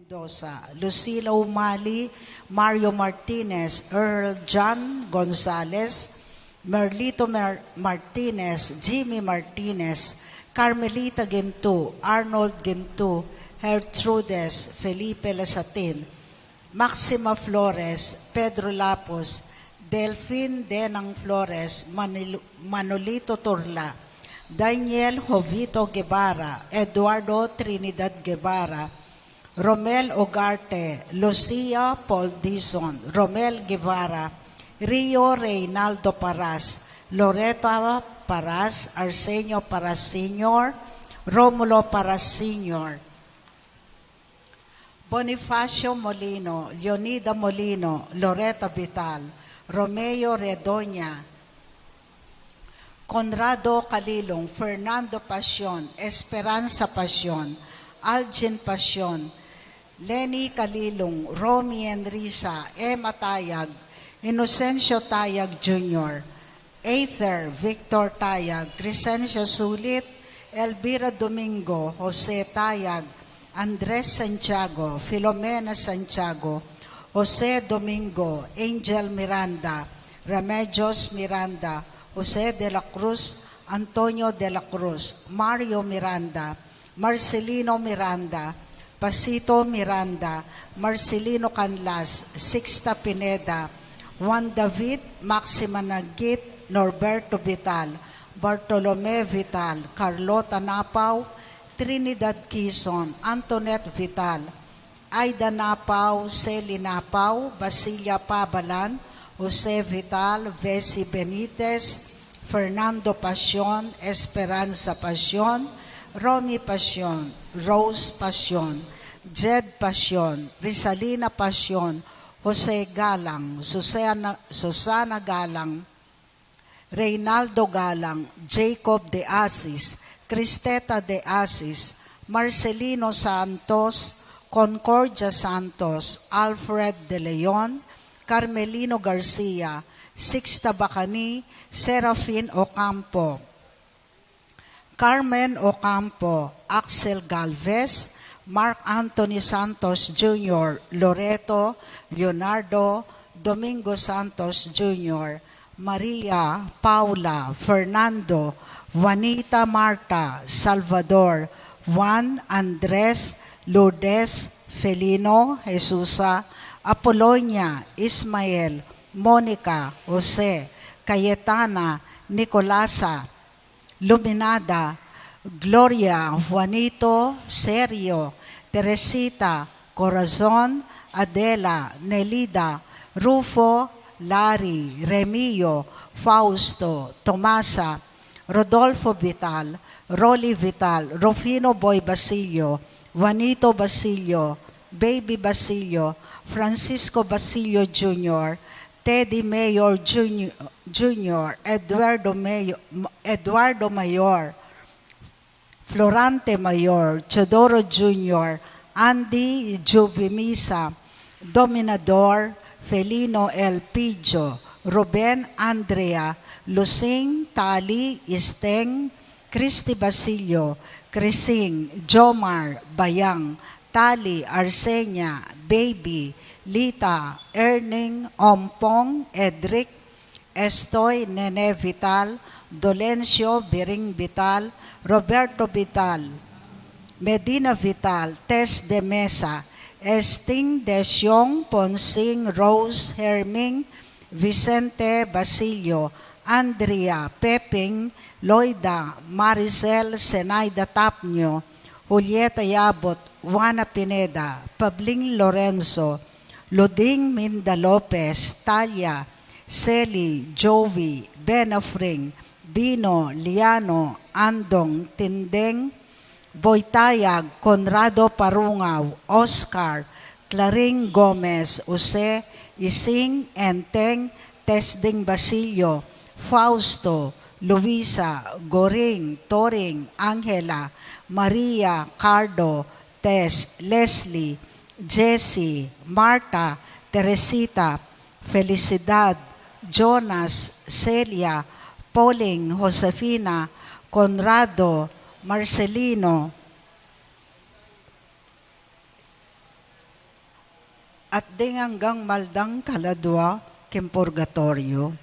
Mendoza, Lucila Umali, Mario Martinez, Earl John Gonzalez, Merlito Martinez, Jimmy Martinez, Carmelita Ginto, Arnold Ginto, Gertrudes, Felipe Lasatin, Maxima Flores, Pedro Lapos, Delphine Denang Flores, Manolito Turla, Daniel Jovito Guevara, Eduardo Trinidad Guevara, Romel Ogarte, Lucia Paul Dizon, Romel Guevara, Rio Reynaldo Paras, Loreta Paras, Arsenio Paras Sr., Romulo Paras Sr., Bonifacio Molino, Leonida Molino, Loreta Vital, Romeo Redoña, Conrado Calilong, Fernando Pasion, Esperanza Pasion, Algin Pasion, Lenny Calilong, Romy Enrisa, Emma Tayag, Inocencio Tayag Jr., Aether Victor Tayag, Crescencio Sulit, Elvira Domingo, Jose Tayag, Andres Santiago, Filomena Santiago, Jose Domingo, Angel Miranda, Remedios Miranda, Jose de la Cruz, Antonio de la Cruz, Mario Miranda, Marcelino Miranda, Pasito Miranda, Marcelino Canlas, Sixta Pineda, Juan David, Maxima Nagit, Norberto Vital, Bartolome Vital, Carlota Napaw, Trinidad Quezon, Antoinette Vital, Aida Napaw, Celi Napaw, Basilia Pabalan, Jose Vital, Vessi Benitez, Fernando Pasion, Esperanza Pasion, Romy Pasion, Rose Pasion, Jed Pasion, Rizalina Pasion, Jose Galang, Susana Galang, Reynaldo Galang, Jacob de Asis, Cristeta de Asis, Marcelino Santos, Concordia Santos, Alfred de Leon, Carmelino Garcia, Sixta Bacani, Serafin Ocampo, Carmen Ocampo, Axel Galvez, Mark Anthony Santos Jr., Loreto, Leonardo, Domingo Santos Jr., Maria, Paula, Fernando, Juanita Marta, Salvador, Juan Andres, Lourdes, Felino, Jesusa, Apolonia, Ismael, Monica, Jose, Cayetana, Nicolasa, Luminada, Gloria, Juanito, Sergio, Teresita, Corazon, Adela, Nelida, Rufo, Larry, Remio, Fausto, Tomasa, Rodolfo Vital, Rolly Vital, Rufino Boy Basilio, Juanito Basilio, Baby Basilio, Francisco Basilio Jr., Teddy Mayor Jr., Eduardo Mayor, Florante Mayor, Chodoro Jr., Andy Juvimisa, Dominador, Felino El Pijo, Ruben Andrea, Lusing, Tali, Isteng, Christy Basilio, Crising, Jomar, Bayang, Tali, Arsenia, Baby, Lita, Erning, Ompong, Edric, Estoy, Nene Vital, Dolencio, Biring Vital, Roberto Vital, Medina Vital, Tess de Mesa, Esting Desyong, Ponsing, Rose Herming, Vicente Basilio, Andrea Peping, Loida, Maricel Senaida Tapnio, Julieta Yabot, Juana Pineda, Pabling Lorenzo, Luding Minda Lopez, Talia, Celi, Jovi, Benafring, Bino, Liano, Andong, Tindeng, Boytayag, Conrado Parungaw, Oscar, Claring Gomez, Jose, Ising, Enteng, Tesding Basilio, Fausto, Luisa, Goring, Toring, Angela, Maria, Cardo, Tess, Leslie, Jessie, Marta, Teresita, Felicidad, Jonas, Celia, Pauling, Josefina, Conrado, Marcelino, ding hanggang maldang kaladwa, kem purgatorio.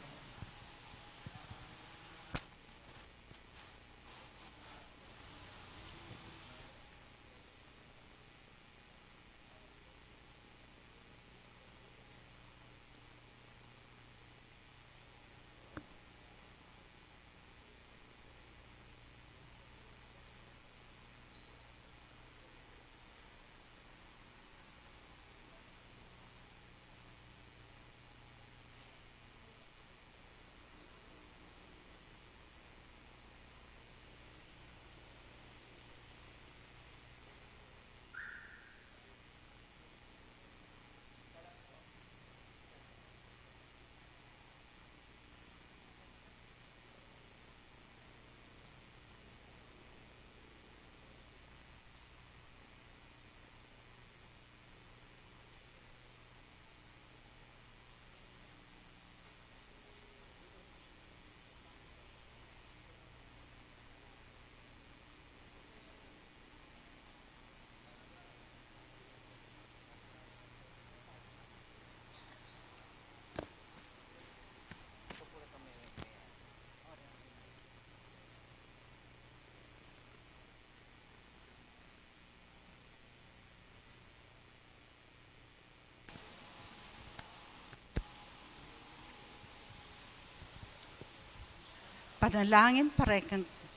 Panalangin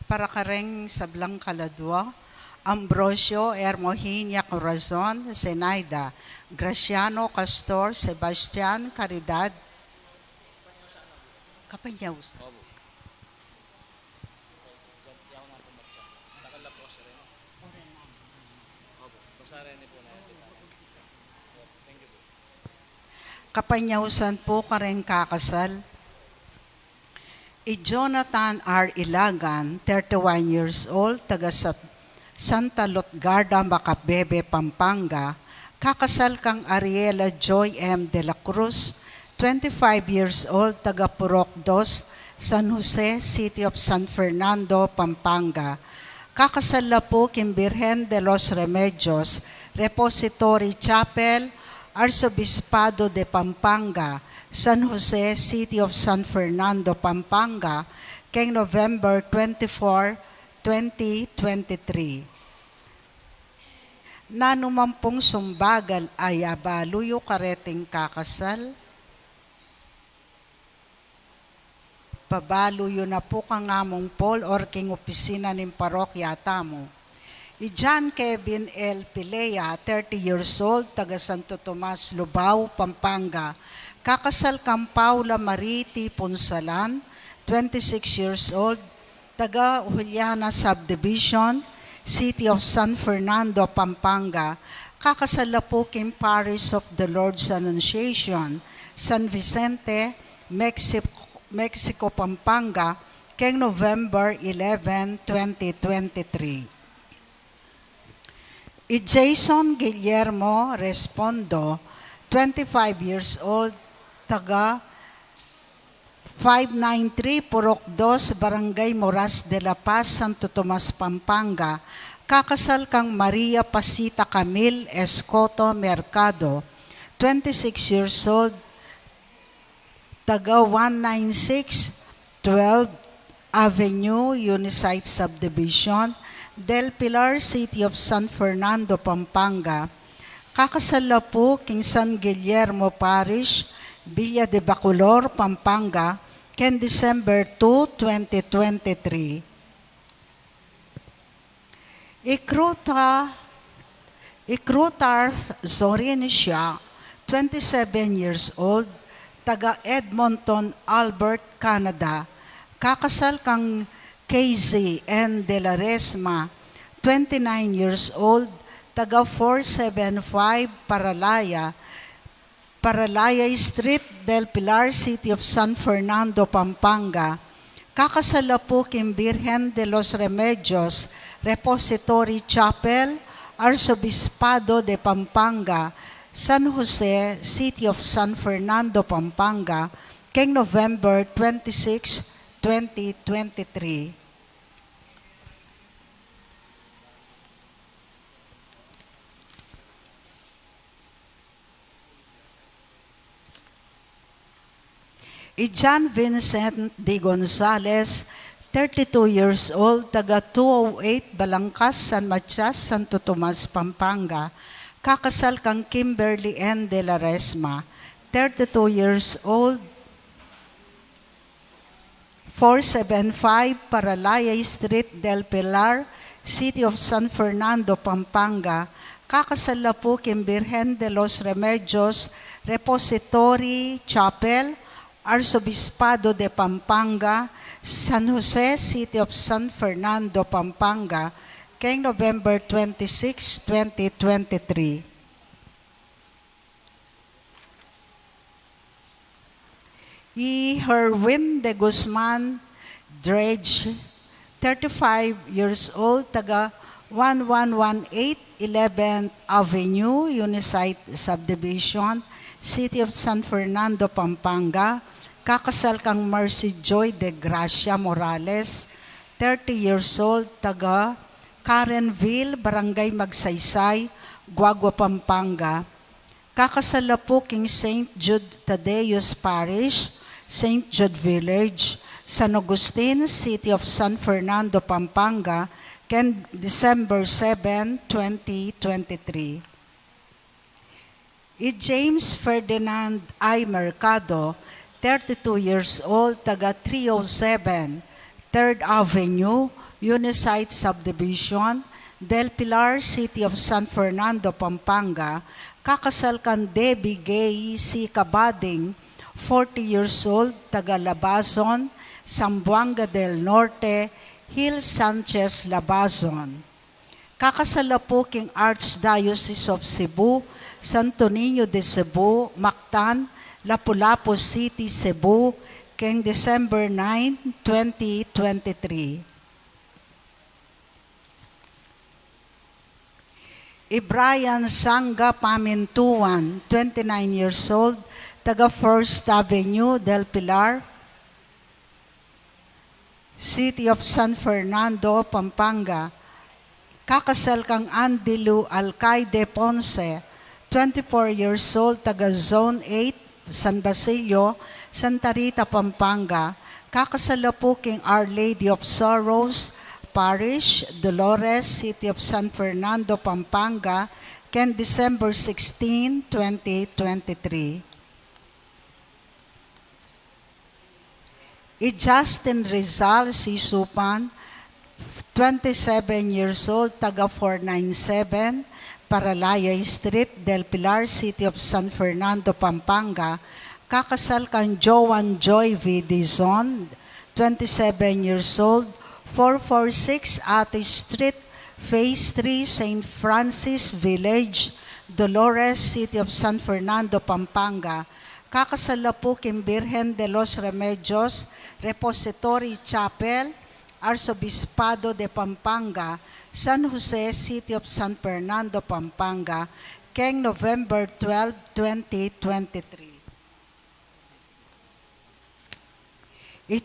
para kareng sablang kaladwa, Ambrosio Hermohinia Corazon, Zenaida, Graciano Castor, Sebastian Caridad, Kapanyaws. Kapanyawsan po kareng kakasal. Jonathan R. Ilagan, 31 years old, taga Santa Lutgarda, Macabebe, Pampanga. Kakasal kang Ariela Joy M. de la Cruz, 25 years old, taga Purok 2, San Jose, City of San Fernando, Pampanga. Kakasal na po king Birhen de los Remedios, Repository Chapel, Arzobispado de Pampanga, San Jose, City of San Fernando, Pampanga, keng November 24, 2023. Nanumampong sumbagal ay abaluyo kareting kakasal. Pabaluyo na po kang among Paul or king opisina ng parokya tamo. John Kevin L. Pilea, 30 years old, taga Santo Tomas, Lubao, Pampanga. Kakasal kang Paula Mariti Punsalan, 26 years old, taga Juliana Subdivision, City of San Fernando, Pampanga. Kakasal na po king Parish of the Lord's Annunciation, San Vicente, Mexico, Pampanga, keng November 11, 2023. Jason Guillermo Respondo, 25 years old, taga 593 Purok 2, Barangay Moras de la Paz, Santo Tomas, Pampanga. Kakasal kang Maria Pasita Camille Escoto Mercado, 26 years old, taga 196 12 Avenue, Unisite Subdivision, Del Pilar, City of San Fernando, Pampanga. Kakasal na po king San Guillermo Parish, Villa de Bacolor, Pampanga, ken December 2, 2023. Ikrutarth Zorinisha, 27 years old, taga Edmonton, Albert, Canada. Kakasal kang KZ N. De La Resma, 29 years old, taga 475 Paralaya Street, Del Pilar, City of San Fernando, Pampanga. Kakasal na po king Birhen de los Remedios, Repository Chapel, Arzobispado de Pampanga, San Jose, City of San Fernando, Pampanga, keng November 26, 2023. John Vincent D. Gonzales, 32 years old, taga 208 Balangkas, San Matias, Santo Tomas, Pampanga. Kakasal kang Kimberly N. De La Resma, 32 years old, 475 Paralaya Street, Del Pilar, City of San Fernando, Pampanga. Kakasal na po kay Virgen de los Remedios Repository Chapel, Arsobispado de Pampanga, San Jose, City of San Fernando, Pampanga, kay November 26, 2023. Herwin de Guzman Dredge, 35 years old, taga 1118 11th Avenue, Unisite Subdivision, City of San Fernando, Pampanga. Kakasal kang Mercy Joy de Gracia Morales, 30 years old, taga Karenville, Barangay Magsaysay, Guagua, Pampanga. Kakasal na po king St. Jude Tadeus Parish, St. Jude Village, San Agustin, City of San Fernando, Pampanga, ken December 7, 2023. James Ferdinand I. Mercado, 32 years old, taga 307 3rd Avenue, Unisite Subdivision, Del Pilar, City of San Fernando, Pampanga. Kakasal kan Debbie Gay C. Cabading, 40 years old, taga Labazon, Zamboanga del Norte, Hill Sanchez, Labazon. Kakasal na po king Archdiocese of Cebu, Santo Niño de Cebu, Mactan, Lapu-Lapu City, Cebu, king December 9, 2023. Brian Sanga Pamintuan, 29 years old, taga 1st Avenue, Del Pilar, City of San Fernando, Pampanga. Kakasal kang Andilu Alcaide Ponce, 24 years old, taga Zone 8, San Basilio, Santa Rita, Pampanga. Kakasal na po king Our Lady of Sorrows Parish, Dolores, City of San Fernando, Pampanga, ken December 16, 2023. Justin Rizal Sisupan, 27 years old, taga 497, Paralaya Street, Del Pilar, City of San Fernando, Pampanga. Kakasal kang Joan Joy V. Dizon, 27 years old, 446 Ate Street, Phase 3, St. Francis Village, Dolores, City of San Fernando, Pampanga. Kakasal na po kay Virgen de los Remedios Repository Chapel, Arsobispado de Pampanga, San Jose, City of San Fernando, Pampanga, keng November 12, 2023.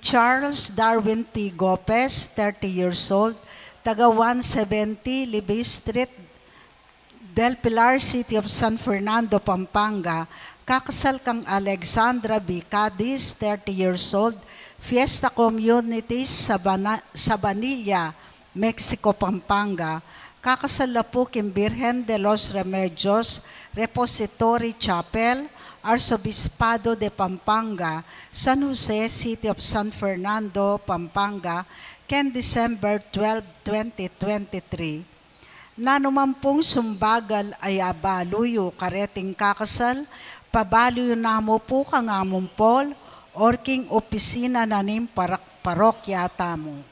Charles Darwin P. Gopez, 30 years old, taga 170 Libby Street, Del Pilar, City of San Fernando, Pampanga. Kakasal kang Alexandra B. Cadiz, 30 years old, Fiesta Communities sa Banilla, Mexico, Pampanga. Kakasal na po kay Virgen de los Remedios Repository Chapel, Arsobispado de Pampanga, San Jose, City of San Fernando, Pampanga, ken December 12, 2023. Nanuman pong sumbagal ay abaluyo kareting kakasal, pabaluyo namo po kang among Paul, or king opisina na nim parokya tamo.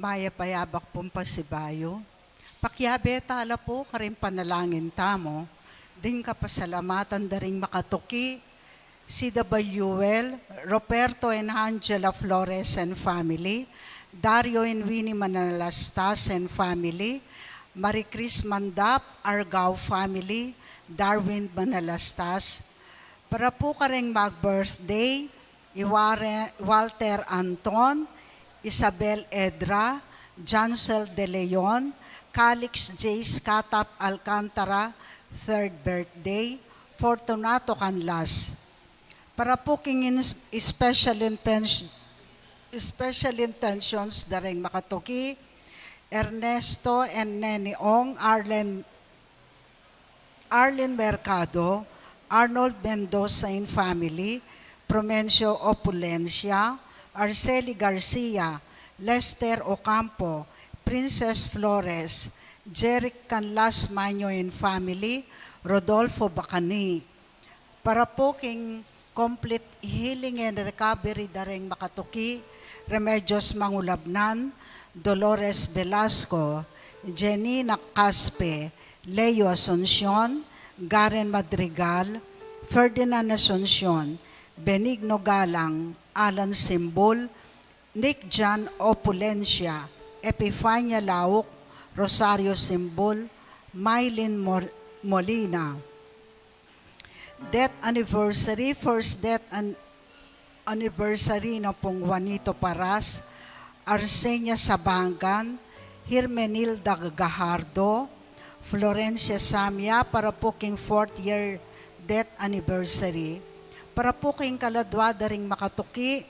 Maya payabak pumpasibayo. Pakyabe tala po karing panalangin tamo. Din ka pasalamatan daring makatuki. Si W.L. Roberto and Angela Flores and family. Dario and Winnie Manalastas and family. Marie Chris Mandap, Argao family. Darwin Manalastas. Para po karing mag-birthday, Walter Anton, Isabel Edra, Jansel De Leon, Calix Jace Katap Alcantara, 3rd birthday, Fortunato Canlas. Para po kingin special intentions daring makatuki, Ernesto and Neni Ong, Arlen Mercado, Arnold Mendoza and family, Promencio Opulencia, Arceli Garcia, Lester Ocampo, Princess Flores, Jeric Canlas Maño and family, Rodolfo Bacani. Para po king complete healing and recovery daring makatuki, Remedios Mangulabnan, Dolores Velasco, Jenny Nakaspe, Leo Asuncion, Garen Madrigal, Ferdinand Asuncion, Benigno Galang, Alan Simbol, Nick John Opulencia, Epifania Lauk, Rosario Simbol, Mylene Molina. Death anniversary, first death anniversary na pong Juanito Paras, Arsenia Sabangan, Hirmenilda Gajardo, Florencia Samia, para po king 4th year death anniversary. Para po king kaladwa daring makatuki,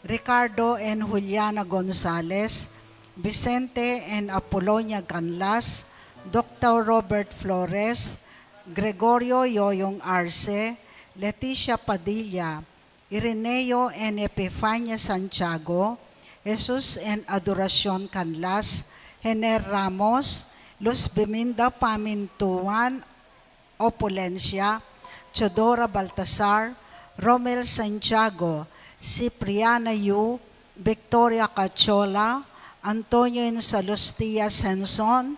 Ricardo and Juliana Gonzalez, Vicente and Apolonia Canlas, Dr. Robert Flores, Gregorio Yoyong Arce, Leticia Padilla, Ireneo and Epifania Santiago, Jesus and Adoracion Canlas, Hener Ramos, Luz Beminda Pamintuan Opulencia, Chodora Baltasar, Romel Santiago, Cipriana Yu, Victoria Cachola, Antonio and Salostia Senson,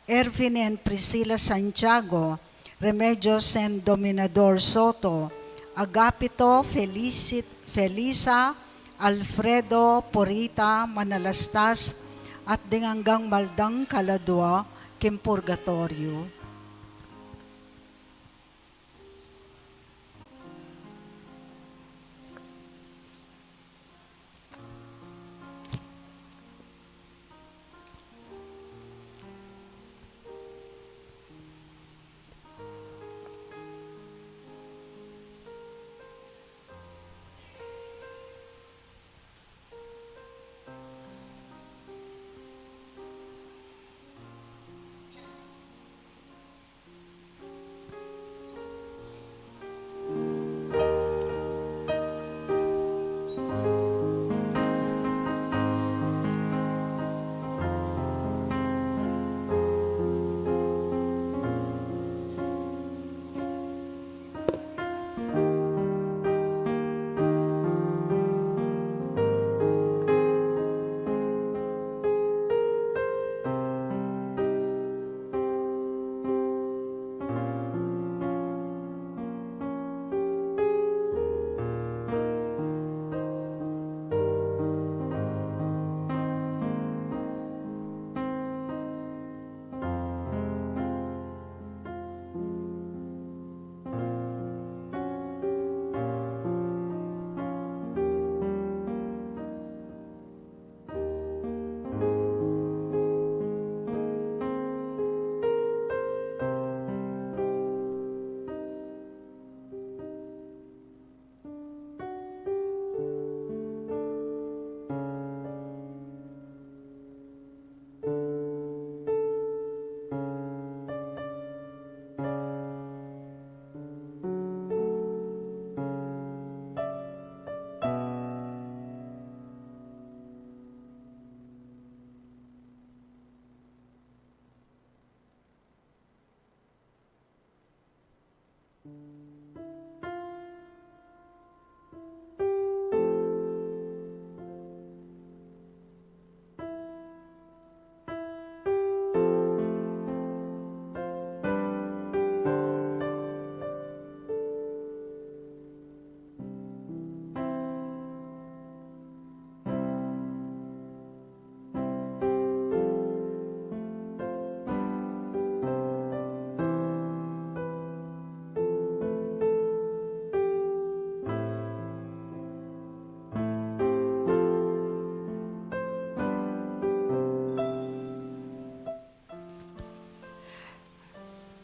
Ervin and Priscilla Santiago, Remedios and Dominador Soto, Agapito Felisa, Alfredo Porita Manalastas, at Dinganggang Maldang Kaladwa, Kimpurgatorio.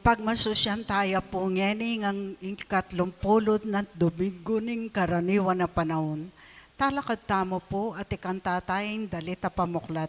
pagmasusyan tayo po ngeni ang ikatlumpulod na Domingo ning karaniwan na panahon. Talakad tamo po at ikanta tayong dalita pamuklat.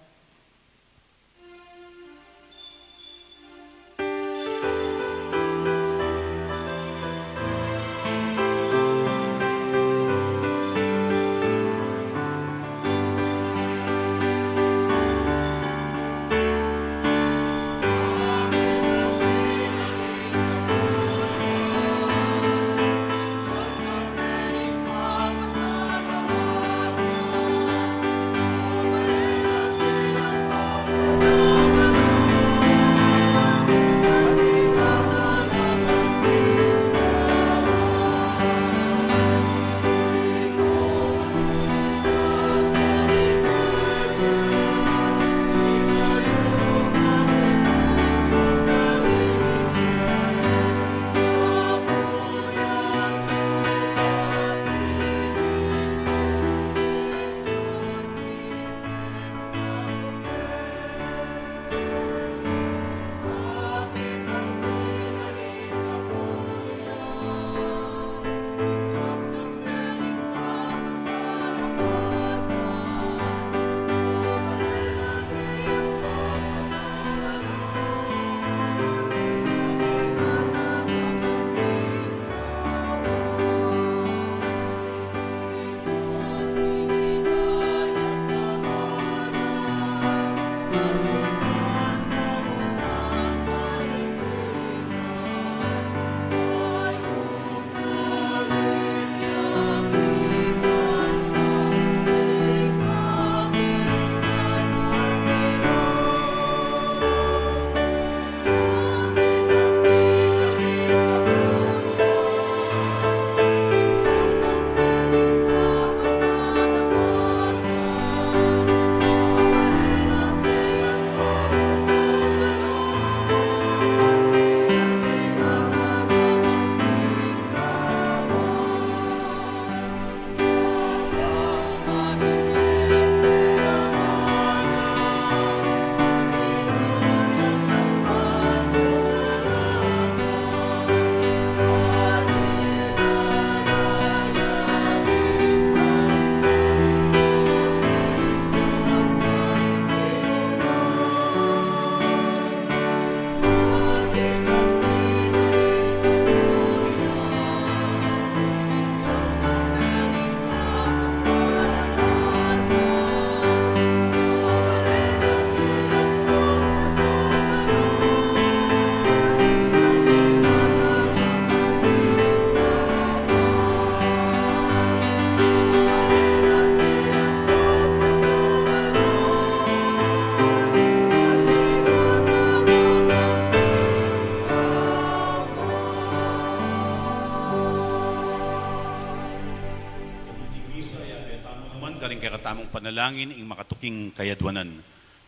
Karing kay katamong panalangin ing makatuking kayadwanan.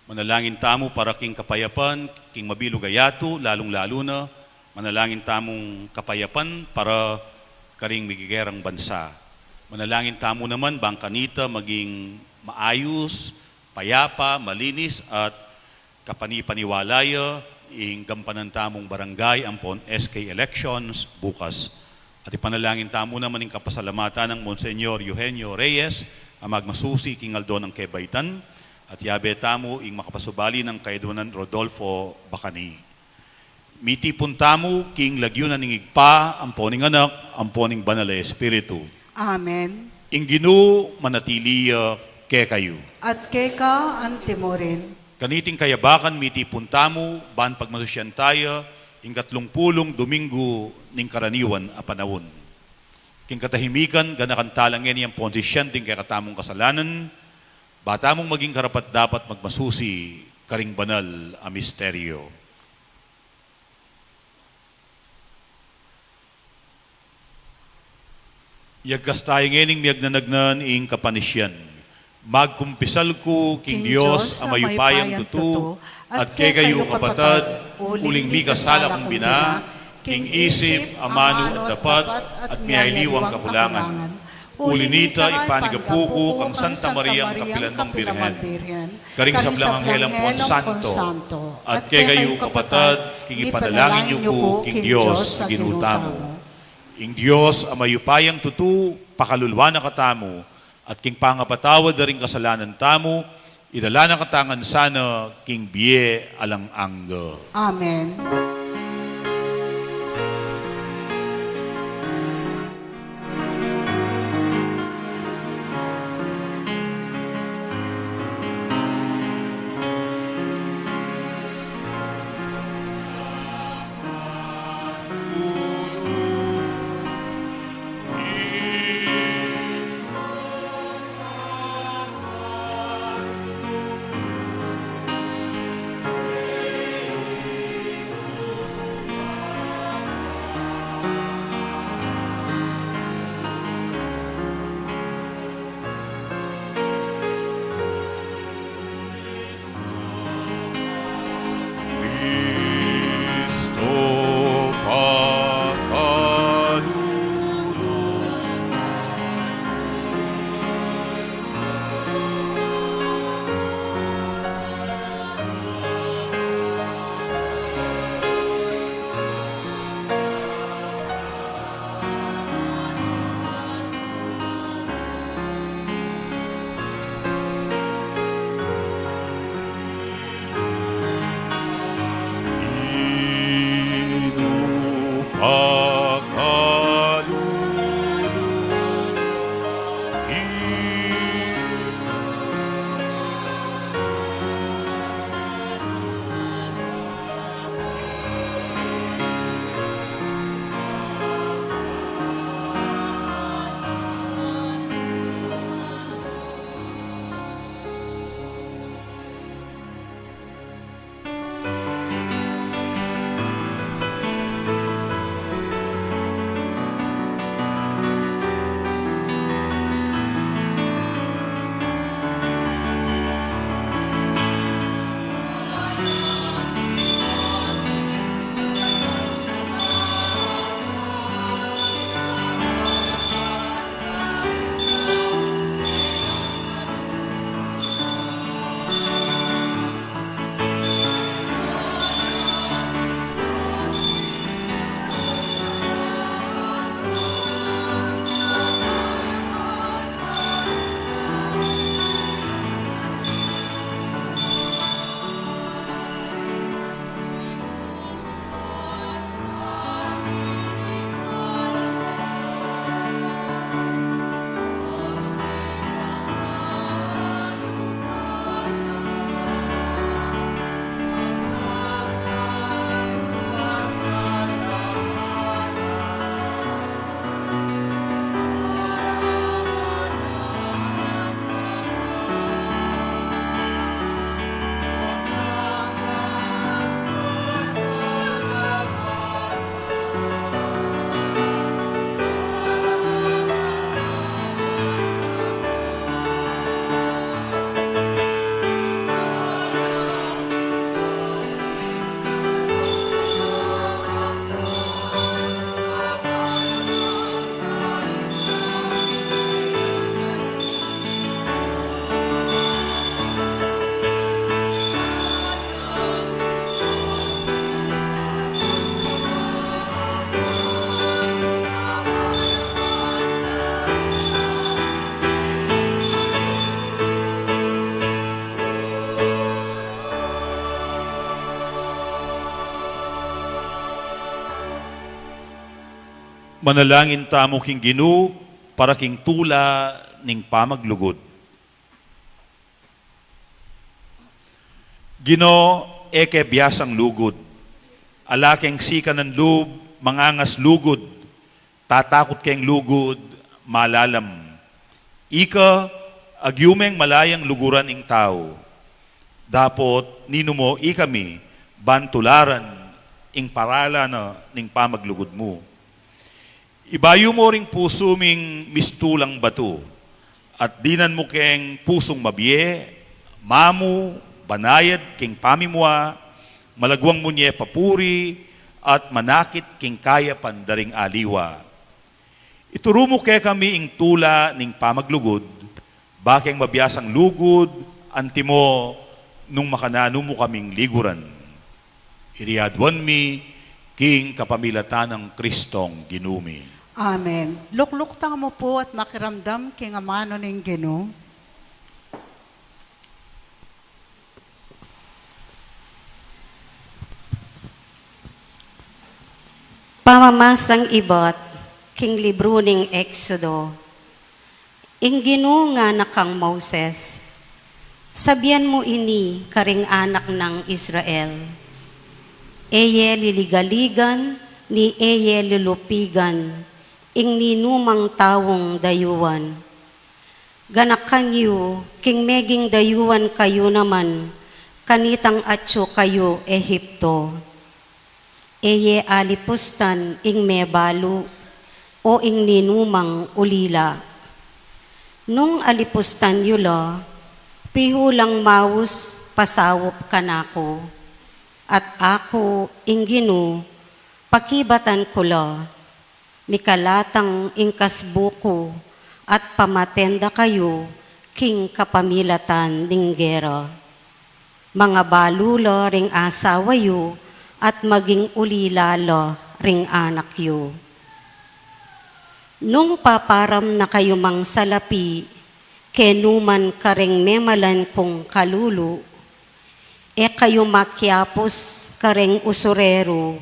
Manalangin tamo para king kapayapan, king mabilog ayato, lalong-lalo na manalangin tamong kapayapan para karing migigerang bansa. Manalangin tamo naman bang kanita maging maayos, payapa, malinis at kapanipaniwalaya ing gampanan tamong barangay ampon SK elections bukas. At ipanalangin tamo naman ing kapasalamatan ng Monsignor Eugenio Reyes ang magmasusi king Aldo ng Kebaytan at yabe tamo ing makapasubali ng kayadwanan Rodolfo Bacani. Miti puntamo king lagyunan ning igpa amponing anak amponing banal na espiritu. Amen. Ing Ginoo manatiliya ke kayo. At keka antimorin. Kaniting kayabakan miti puntamo ban pagmasusyan tayo ing 30 Domingo ning karaniwan a panahon. King katahimikan, ganakan talangin niyang ponsisyan ting kay katamong kasalanan, bata mong maging karapat dapat magmasusi, karing banal a misteryo. Yagkas tayo ngening miyagnanagnan ing kapanisyan. Magkumpisal ko, King Diyos, ang mayupayang tutu, at kay kayo kapatad, uling mi kasala kong bina, King isip, amano at dapat, at miyayliwang kakulangan. Ulinita ipanigapuko kang Santa Maria ang kapilan ng Birhen. Karing sablang Anghelang Santo. At kay kayo kapatad, king ipanalangin niyo po, king Diyos, ginutamo. Ing Diyos, amayupayang tutu, pakalulwa na katamo, at king pangapatawad na rin kasalanan tamo, idala na katangan sana, king biye alang angga. Amen. Manalangin tamo king Ginoo para king tula ning pamaglugod. Ginoo eke biyasang lugod, alakeng sika ng loob, mangangas lugod, tatakot keng lugod, malalam. Ika, agyumeng malayang luguran ing tao. Dapot, nino mo ikami, bantularan, ing parala na ning pamaglugod mo. Ibayo mo ring puso ming mistulang bato, at dinan mo keng pusong mabiye, mamu, banayad king pamimwa, malagwang mo niya papuri, at manakit king kaya pandaring aliwa. Ituro mo kaya kami ing tula ning pamaglugod, bakeng mabiyasang lugod, antimo, nung makanano mo kaming liguran. Iriadwan mi, king kapamilatan ng Kristong ginumi. Amen. Luklukta mo po at makiramdam king amano ning Ginoo. Pamamasang ibot, king libro ning Exodo. Ing Ginoo nga nakang Moses, sabihan mo ini karing anak ng Israel. Eye liligaligan, ni eye lulupigan, ing ninumang tawong dayuan. Ganakan yu, king meging dayuan kayo naman, kanitang atyo kayo Ehipto. Eye alipustan ing mebalu, o ing ninumang ulila. Nung alipustan yulo, pihulang maus pasawop kanako, at ako ing Ginoo, pakibatan ko lo, mikalatang ing kasbuko, at pamatenda kayo, king kapamilatan ning gera. Mga balulo ring asawa yu, at maging ulilalo ring anak yu. Nung paparam na kayo mang salapi, kenuman kareng memalan kong kalulu, e kayo makyapos kareng usurero,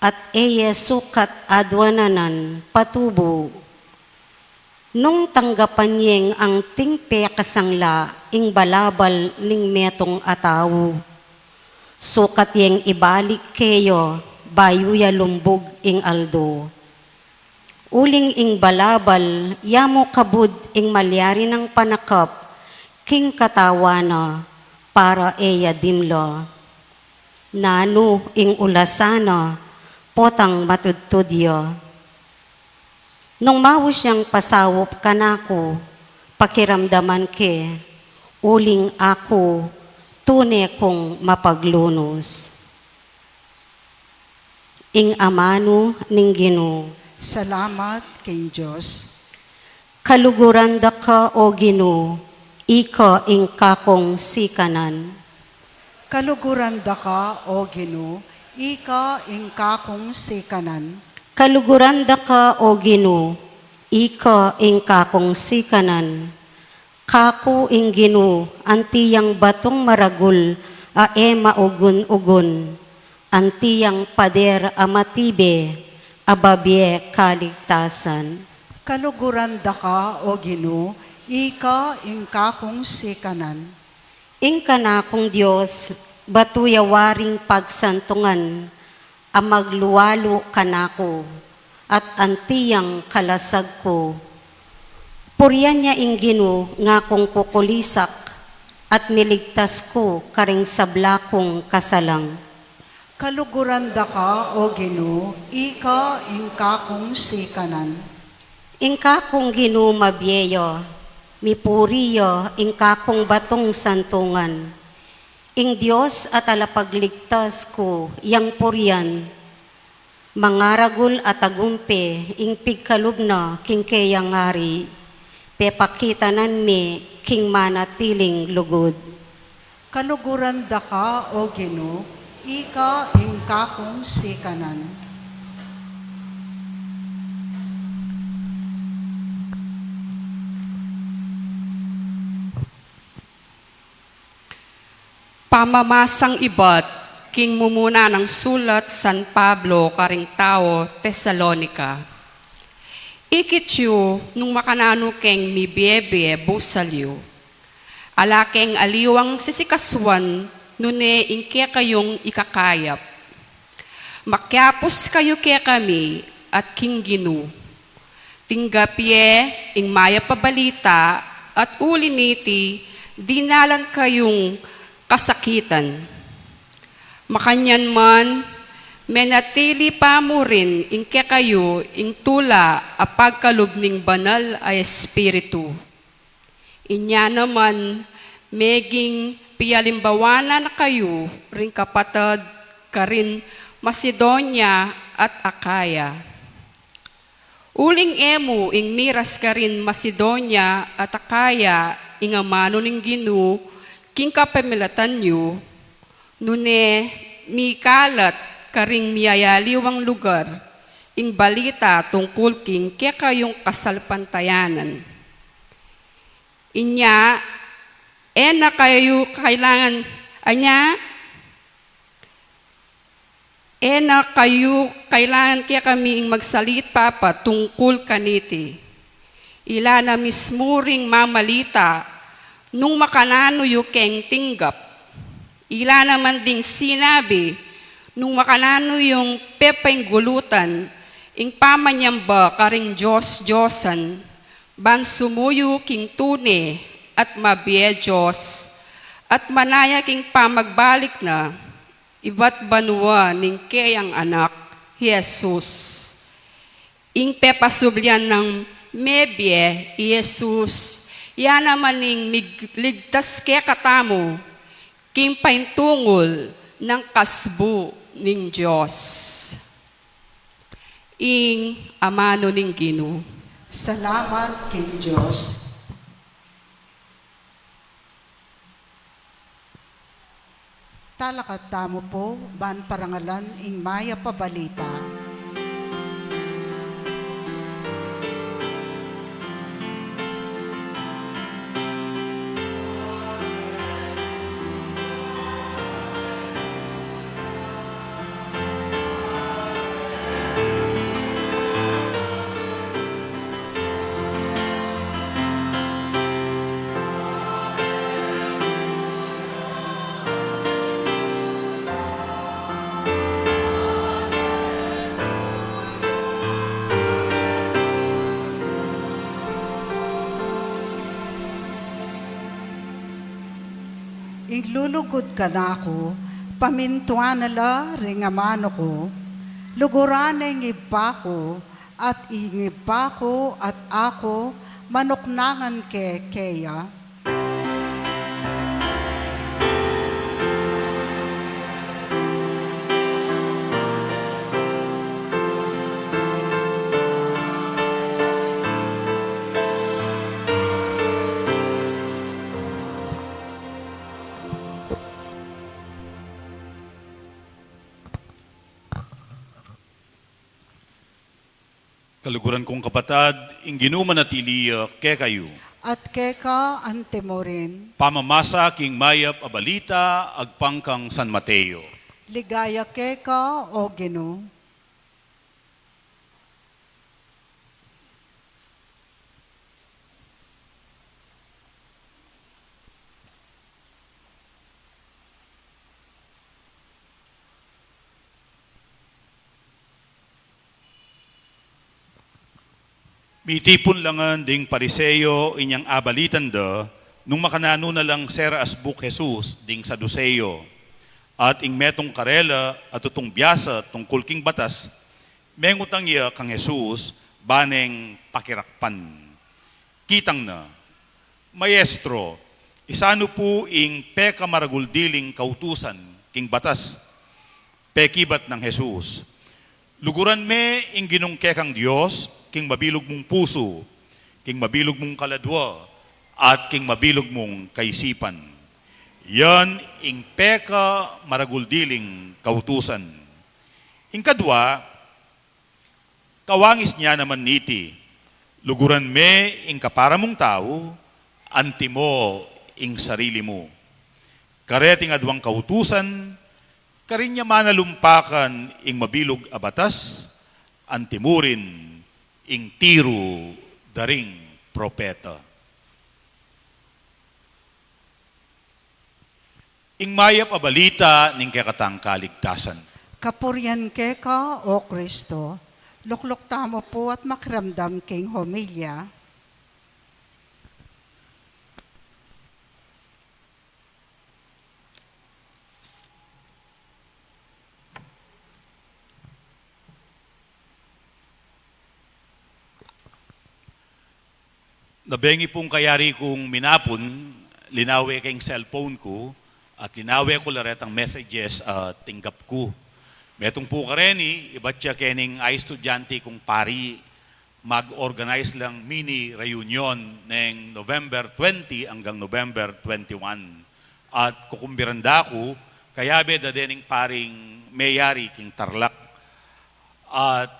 at eye sukat adwananan patubo. Nung tanggapan yeng ang tingpe kasangla, ing balabal ning metong ataw, sukat yeng ibalik kayo, bayuya lumbog ing aldo. Uling ing balabal, yamo kabud ing malyari ng panakap, king katawana, para eya dimlo. Nano ing ulasana, potang matudtudyo. Nung mawis siyang pasawop kanako, pakiramdaman ke, uling ako, tune kong mapaglunos. Ing amano ning Ginoo. Salamat king Diyos. Kaluguranda ka o Ginoo, ika ing kakong sikanan. Kaluguranda ka, O Ginoo, ika ing kakong sikanan. Kaluguranda ka o Ginoo, ika ing kakong sikanan. Kako ing Ginoo, antiyang batong maragul, ae maugun-ugun, antiyang pader amatibe, ababye kaligtasan. Kaluguranda ka, O Ginoo, ika ing kakong sikanan. Ing kanakong Diyos, batuyawaring pagsantungan, amagluwalo kanako, at antiyang kalasag ko. Puriyan niya ing Ginoo nga kong kukulisak, at miligtas ko karing sablakong kasalang. Kaluguranda ka, O Ginoo, ika ing kakong sikanan. Ing kakong Ginoo mabyeyo, mipuriyo ing kakong batong santungan. Ing Diyos at alapagligtas ko, yang puriyan, mangaragul at agumpe, ing pigkalubna king kayang ngari, pepakitanan me king manatiling lugod. Kaluguranda ka, O Ginoo, ika ing kakong sikanan. Pamamasang ibat, king mumuna ng sulat San Pablo karing tao Tesalonica. Ikityo nung makanano keng mi bebe busalyo. Alakeng aliwang sisikaswan nune ingke kayong ikakayap. Makyapos kayo kaya kami at king Ginoo. Tinggapye ing maya pabalita at uliniti dinalan kayong kasakitan. Makanyan man, menatili pa mo rin ingke kayo ing tula a pagkalubning banal ay espiritu. Inya naman, meging piyalimbawana na kayo ring kapatid karin Macedonia at Akaya. Uling emo ing miras ka rin Macedonia at Akaya ing amano ning Ginu king kapamilatan nyo, nune mi kalat karing miyayaliwang lugar ing balita tungkol king kaya kayong kasalpantayanan. Inya, na kayo kailangan, na kayo kailangan kaya kami magsalit papa tungkol kaniti. Ila na mismo ring mamalita nung makanano yu keng tinggap. Ila naman ding sinabi nung makanano yung pepeng gulutan ing pamanyamba karing Diyos-Diyosan ban sumuyo king tune at mabiyedyos at manaya king pamagbalik na iba't banwa ning kayang anak, Jesus. Ing pepasublyan ng mebye, Jesus, yan naman ning ligtas kaya katamo, king paintungol ng kasbo ning Diyos. Ing amano ning Ginoo. Salamat king Diyos. Talakat tamo po, ban parangalan ing maya pabalita. Iglulugod ka na ako, pamintuan nala ring amano ko, luguran na iba ko, at ingiba ko at ako, manuknangan ke keya. Kaluguran kong kapatad, ing ginumanatili ke kayo. At keka ante mo rin, Pamamasa king mayap abalita agpangkang San Mateo. ligaya keka o Ginoo. Mitipon langan ding pariseyo inyang abalitan da, nung makanano na lang sera asbuk Jesus ding Saduseyo. At ing metong karela at tutong biyasa tungkol king batas, mengutang iya kang Jesus baneng pakirakpan. Kitang na, Maestro, isano po ing peka maraguldiling kautusan king batas, pekibat ng Jesus. Luguran me ing ginungke kang Diyos, king mabilog mong puso, king mabilog mong kaladwa, at king mabilog mong kaisipan. Yan ing peka maraguldiling kautusan. Ing kadwa, kawangis niya naman niti, luguran me ing kapara mong tao, anti mo ing sarili mo. Kareting adwang kautusan, karinya manalumpakan ing mabilog abatas, antimurin ing tiro daring propeta. Ing mayap abalita ning kakatang kaligtasan. Kapuryan keka o Kristo, luklok tamo po at makiramdam king homilya. Nabengi pong kayari kong minapon, linawe kayong cellphone ko, at linawe ko laret ang messages at tinggap ko. Metong po kareni, iba't siya kening ay estudyante kong pari, mag-organize lang mini reunion ng November 20 hanggang November 21. At kukumbiranda ko, kaya beda dening paring mayari king Tarlac. At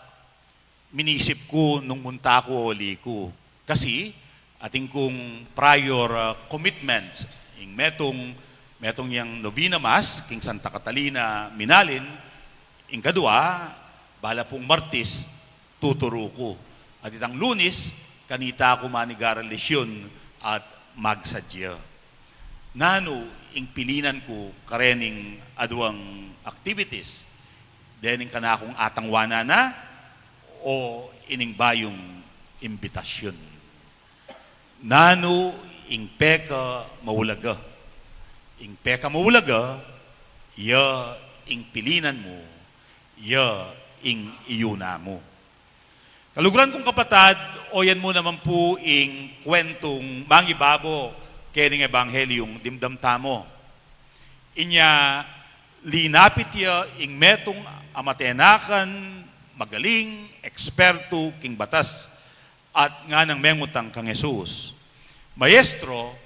minisip ko nung munta ko oli ko. Kasi ating kong prior commitments, yung metong yang Novena Mass, king Santa Catalina Minalin, yung kadua, bala pong Martis, tuturo ko. At itang Lunes, kanita ko manigara lesyon at magsadya. Nano, ing pilinan ko karening aduang activities, dening kanakong atangwana na, o ining bayong imbitasyon. Nano, ing peka maulaga. Ing peka maulaga, ya ing pilinan mo, ya ing iyuna mo. Kaluguran kong kapatad, o yan mo naman po ing kwentong mangibabo kening ebanghelyong dimdamtamo. Inya linapit ya ing metong amatenakan, magaling, eksperto, king batas, at nga ng mengutang kang Jesus. Maestro,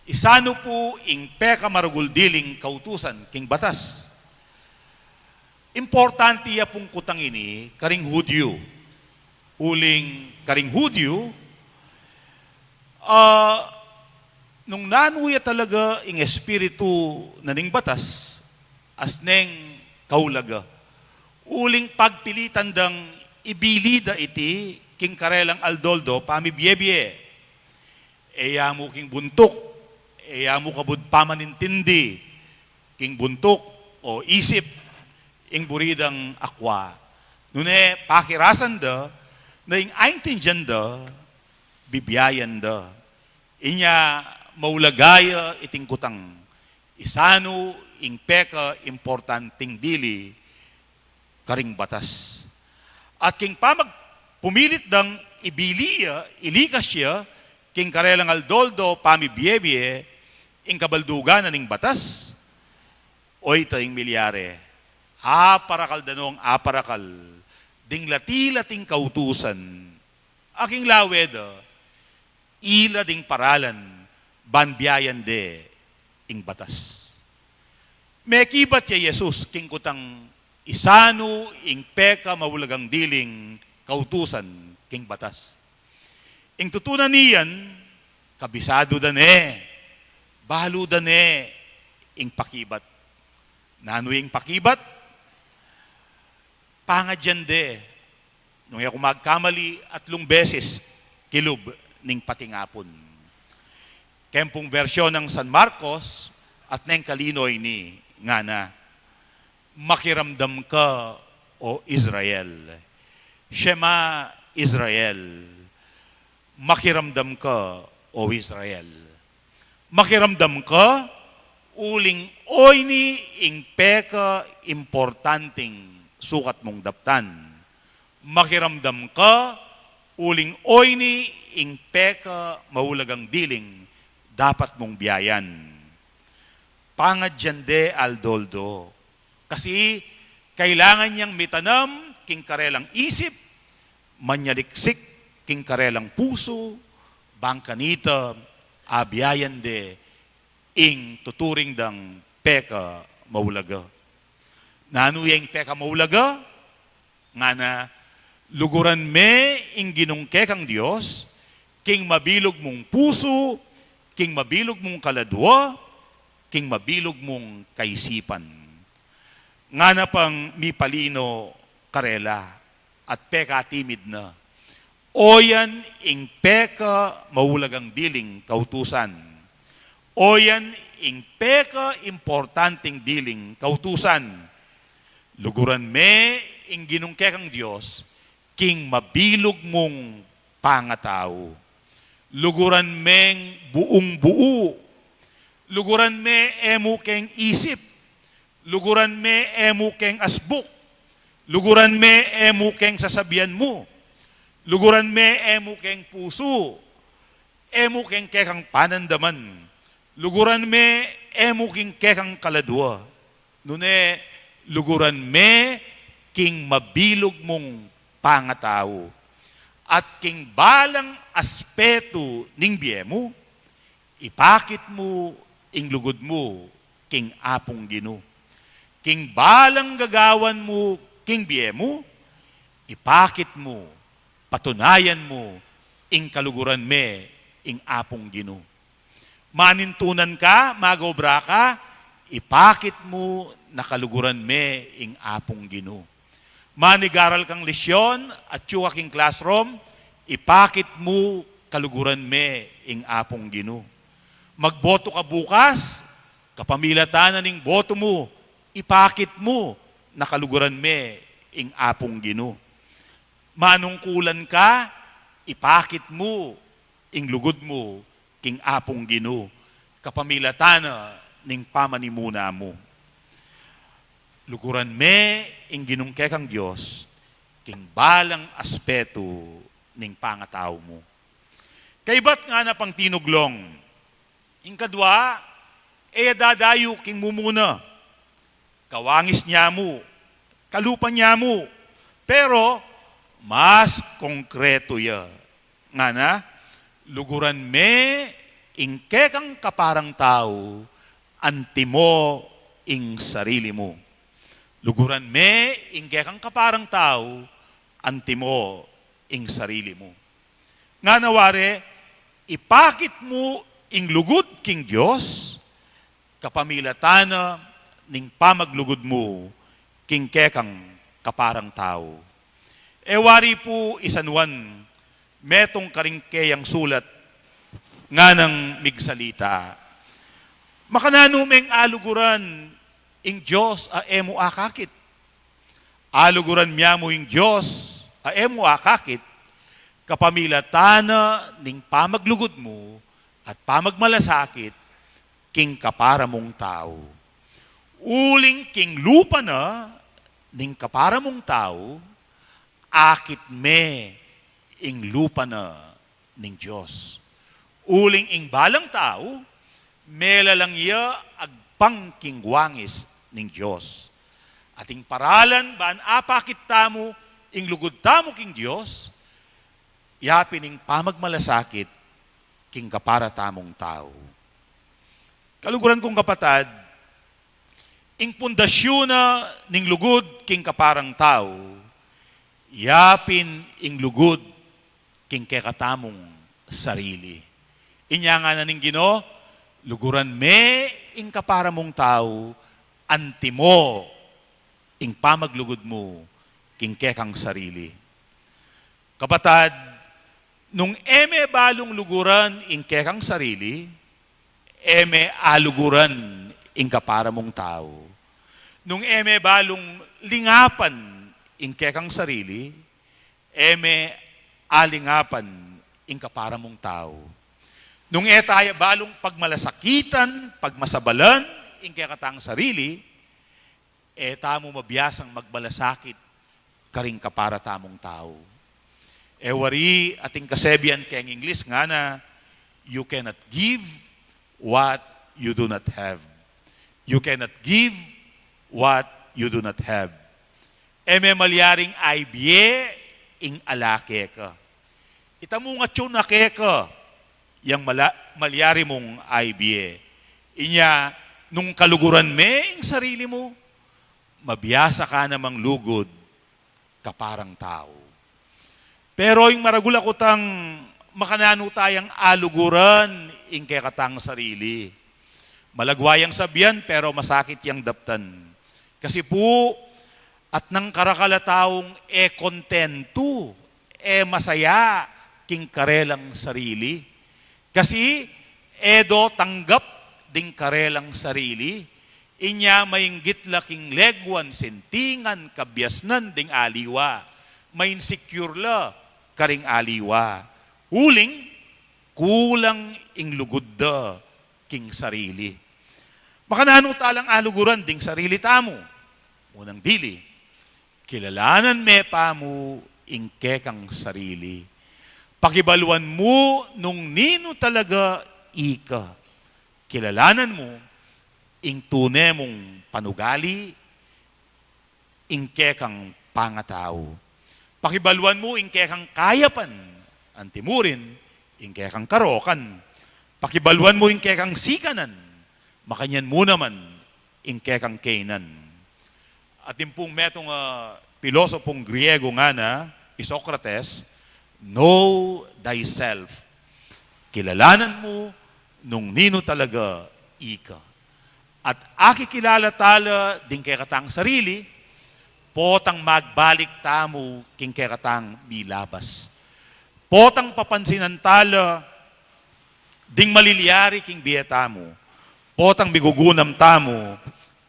isano po ing peka maruguldiling kautusan king batas. Importante ya pong kutang ini, karing Hudyo. Uling karing Hudyo, nung nanuya talaga ing espiritu na ning batas, as neng kaulaga. Uling pagpilitan dang ibilida iti, king karelang aldoldo, pamibyebye. Eya mo king buntok, eya mo kabud pamanintindi, king buntok o isip, ing buridang akwa. Nune, pakirasan da, na ing aintindihan da, bibiyayan da. Inya maulagaya iting kutang isano ing peka importanting dili karing batas. At king pamag pumilit dang ibiliya, ilikas siya, king karelang aldoldo, pamibyebye, ing kabaldugan na ning batas, oy taing milyare, aparakal danong aparakal, ding lati-lating kautusan, aking laweda, ila ding paralan, banbiyayan de, ing batas. Mekibat ya Jesus, king kutang isano, ing peka, mawulagang diling, kautusan, king batas. Ing tutunan niyan, kabisado dane, balo dane, ing pakibat. Nano ing pakibat? Pangadyan de, nung ako magkamali 3 beses, kilub ning patingapon. Kempong versyon ng San Marcos at neng kalinoy ni nga na, makiramdam ka, o Israel. Shema Israel. Makiramdam ka, o Israel. Makiramdam ka, uling oy ni ing peka importanting sukat mong daptan. Makiramdam ka, uling oy ni ing peka maulagang diling dapat mong biyayan. Pangadyan de aldoldo. Kasi kailangan niyang mitanam king karelang isip, manyaliksik king karelang puso, bangkanita, abiyayan de ing tuturing dang peka maulaga. Nanuyeng peka maulaga, nga na luguran me ing ginungke kang Diyos, king mabilog mong puso, king mabilog mong kaladwa, king mabilog mong kaisipan. Nga na pang mipalino karela at peka timid na. Oyan ing peka maulagang diling kautusan. Oyan ing peka importanting diling kautusan. Luguran me ing ginungke kang Diyos, king mabilog mong pangatao. Luguran meng buong buo. Luguran me emu keng isip. Luguran me emu keng asbuk. Luguran me emu keng sasabihan mo. Luguran me emu keng puso. Emu keng kekang panandaman. Luguran me emu keng kekang kaladwa. Nune, luguran me king mabilog mong pangatao. at king balang aspeto ning biemo, ipakit mo ing lugod mo, king apong Gino. King balang gagawan mo, king biemo, ipakit mo, patunayan mo, ing kaluguran me, ing apong Gino. Manintunan ka, magobra ka, ipakit mo, nakaluguran me, ing apong Gino. Manigaral kang lesyon at tsuwa king classroom, ipakit mo, kaluguran me, ing apong Gino. Magboto ka bukas, kapamilatanan ning boto mo, ipakit mo, nakaluguran me, ing apong Gino. Manungkulan ka, ipakit mo, ing lugod mo, king apong Gino, kapamilatana ning pamanimuna mo. Luguran me, ing ginungkek ang Diyos, king balang aspeto ning pangataw mo. Kaibat nga na pang tinuglong, ing kadwa, dadayo king mumuna, kawangis niya mo, kalupan niya mo, pero mas konkreto ya. Nga na, luguran me, ing kekang kaparang tao, antimo ing sarili mo. Luguran me, ing kekang kaparang tao, antimo ing sarili mo. Nga nawari, ipakit mo ing lugod king Diyos, kapamilatana ning pamaglugod mo, king kekang kaparang tao. Ewari po isanwan, metong karingkeyang sulat, nga ng migsalita. Makananumeng aluguran, ing Diyos emo akakit. Aluguran miya mo ing Diyos emo akakit, kapamilatana ning pamaglugod mo at pamagmalasakit, king kapara mong tao. Uling king lupa na, ning kapara mong tao, akit me, ing lupa na ning Diyos. Uling ing balang tao, mela lang iya agpang king wangis ning Diyos. Ating paralan, baan apakit tamo, ing lugod tamo king Diyos, yapin ing pamagmalasakit, king kapara tamong tao. Kaluguran kong kapatad, ing pundasyon na ning lugod king kaparang tao, yapin ing lugod king kekatamong sarili. Inya nga na ning Gino, luguran me ing kapara mong tao, antimo ing pamaglugod mo, king kekang sarili. Kapatad, nung eme balong luguran ing kekang sarili, eme aluguran ing kapara mong tao. Nung eme balong lingapan ing kekang sarili, eme alingapan ing kapara mong tao. Nung etaya balong pagmalasakitan, pagmasabalan, ing kekatang sarili, tamo mabiyasang magmalasakit, karing kapara tamong tao. Wari ating kasebian keng English nga na, you cannot give what you do not have. You cannot give what you do not have. Eme malyaring aibiye, ing alake ka. Itamu nga tiyong nake ka, yang malyari mong aibiye. Inya, nung kaluguran me, ing sarili mo, mabiyasa ka namang lugod, kaparang tao. Pero yung maragula ko tang makanano tayang aluguran, ing kekatang sarili. Malagwayang sabihan, pero masakit yang daptan. Kasi po, at nang karakalataong kontento, masaya, king karelang sarili. Kasi, edo tanggap ding karelang sarili, inya mainggit laking legwan, sentingan, kabyasnan ding aliwa, main secure la, karing aliwa. Huling, kulang ing lugod da, king sarili. Makanano talang aluguran ding sarili tamo. Unang dili, kilalanan me pa mo ing kekang sarili. Pakibaluan mo nung nino talaga ika. Kilalanan mo ing tune mong panugali, ing kekang pangatao. Pakibaluan mo ingke kang kayapan, ang timurin, ingke kang karokan. Pakibaluan mo ingke kang sikanan, makanyan mo naman ingke kang Canaan. At yung pong metong pilosopong Griego nga na, Isocrates, know thyself. Kilalanan mo nung nino talaga ika. At akikilala tala din kay katang sarili, potang magbalik tamo king kay katang milabas. Potang papansinan tala, ding maliliari king biyeta mo. Potang bigugunam tamo,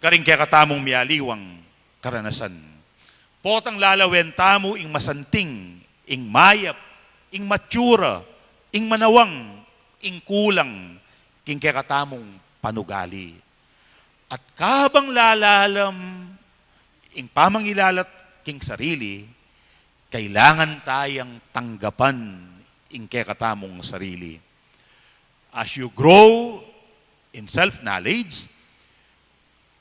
karing kay katamong mialiwang karanasan. Potang lalawen tamo ing masanting, ing mayap, ing matsura, ing manawang, ing kulang, king kay katamong panugali. At kabang lalalam, ing pamangilalat king sarili, kailangan tayang tanggapan ing kay katamong sarili. As you grow in self-knowledge,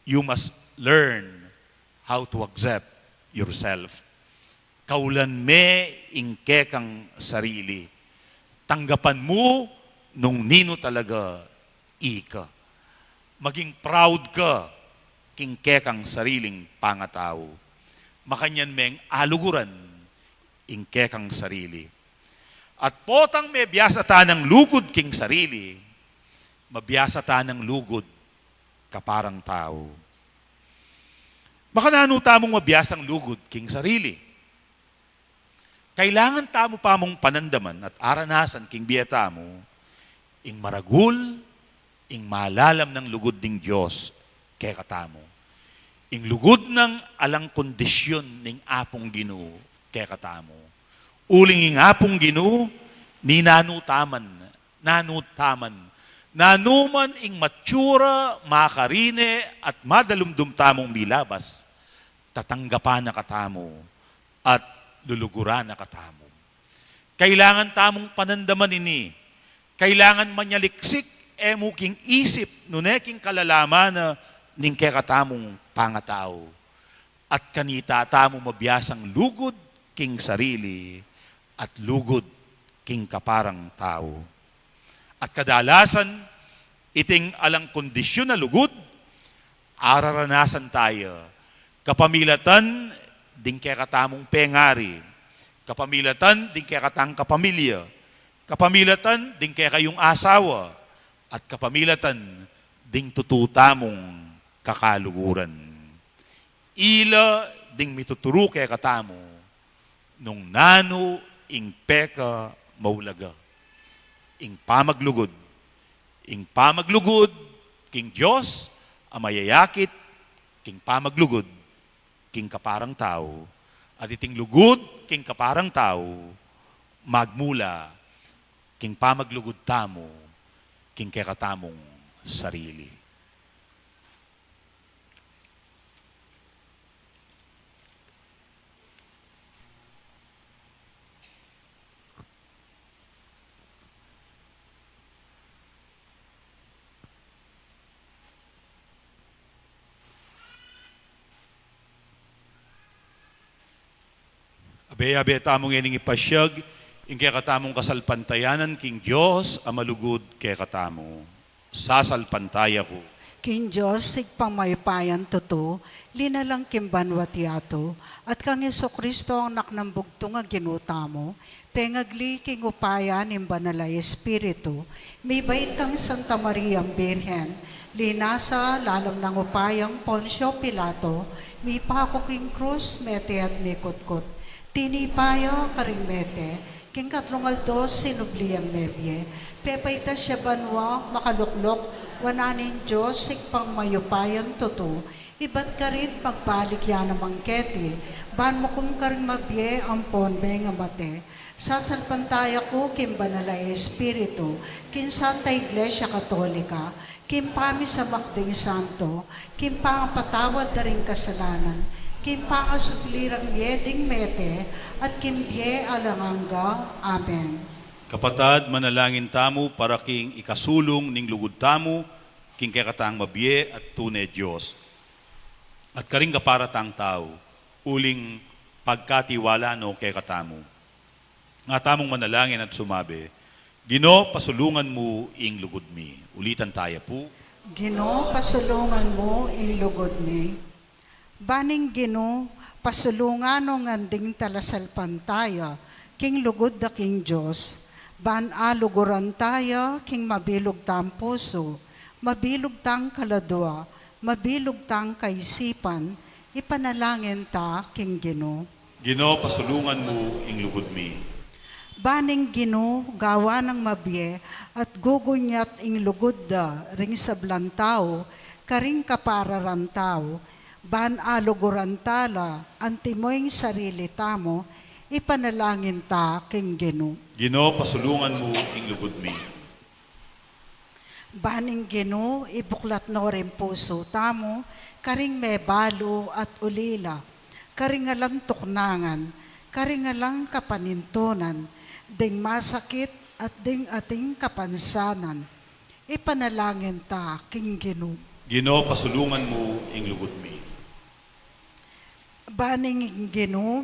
you must learn how to accept yourself. Kaulan me ingke kang sarili. Tanggapan mo nung nino talaga ika. Maging proud ka kingke kang sariling pangatao. Makanyan meng aluguran ingke kang sarili. At potang may biyasa ta ng lugod king sarili, mabiyasa ta ng lugod kaparang tao. Baka nano tamong mabiyasang lugod king sarili. Kailangan tamo pa mong panandaman at aranasan king biyata mo, ing maragul, ing malalam ng lugod ng Diyos kay katamo. Ing lugod ng alang kondisyon ning apong Ginoo kay katamo. Uling ing apong Ginoo ni nanutaman, nanuman ing matsura, makarine at madalumdum tamong milabas, tatanggapan na katamo at luluguran na katamo. Kailangan tamong panandaman ini. Kailangan manyaliksik emuking isip nuneking kalalaman na ning kekatamong pangatao. At kanita tamo mabiyasang lugod king sarili at lugod king kaparang tao. At kadalasan, iting alang kondisyon na lugod, araranasan tayo. Kapamilatan, ding kekatamong pengari. Kapamilatan, ding kekatang kapamilya. Kapamilatan, ding kekayong asawa. At kapamilatan, ding tututamong kakaluguran. Ila, ding mituturo kay katamo, nung nano ing peka maulaga. Ing pamaglugod, king Diyos, amayayakit, king pamaglugod, king kaparang tao, at iting lugod, king kaparang tao, magmula, king pamaglugod tamo, king kekatamong sarili. Abe-abe tamong ining ipasyag, ing kaya katamong kasalpantayanan, king Diyos, amalugod kaya katamo. Sasalpantaya ko. King Diyos, sigpang maypayan tuto, linalang kimbanwat yato, at kang Yeso Kristo ang naknambugto nga ginuta mo, pengagli king upayan ng banalay Espiritu, may bait kang Santa Maria Birhen, linasa lalam ng upayang Poncio Pilato, may pako king krus, mete at may kutkot. Tinipayo karimete, king katlongaldos sinubliang mebye, pepayta siya banwa, makaluklok, wananin Diyos, sigpang mayupayan tuto, ibat ka rin pagbalik yan ng mangketi, ban mo kung ka rin mabye ang ponbe nga mate, sasalpantaya ko kim banalay Espiritu, kin Santa Iglesia Katolika, kim pami sa makding santo, kim pangapatawad na rin kasalanan, kim pakasuplirang yeding mete, at kim bye alanganga. Amen. Kapatad, manalangin tamo para king ikasulong ning lugod tamo, king kekatang mabye at tunay Diyos. At karing kaparatang tao, uling pagkatiwala no kay katamu. Nga tamong manalangin at sumabi, Gino, pasulungan mo ing lugod mi. Ulitan tayo po. Gino, pasulungan mo ilugod mi. Baning Gino, pasulungan no nganding talasalpan tayo, king lugod da king Diyos. Ban aluguran tayo, king mabilog tang puso, mabilog tang kaladwa, mabilog tang kaisipan, ipanalangin ta king Gino. Gino, pasulungan mo ing lugod mi. Baning Gino, gawa ng mabye, at gugunyat ing lugod da, ring sablan tao, karing kapararan tao, ban aluguran tala, antimoying sarili tamo, ipanalangin ta king Gino. Gino, pasulungan mo ing lugod mi. Baning Gino, ibuklat no rin puso tamo, karing may balo at ulila, karing alang tuknangan, karing alang kapanintunan, ding masakit at ding ating kapansanan. Ipanalangin ta king Gino. Gino, pasulungan mo ing lugod mi. Baning Gino,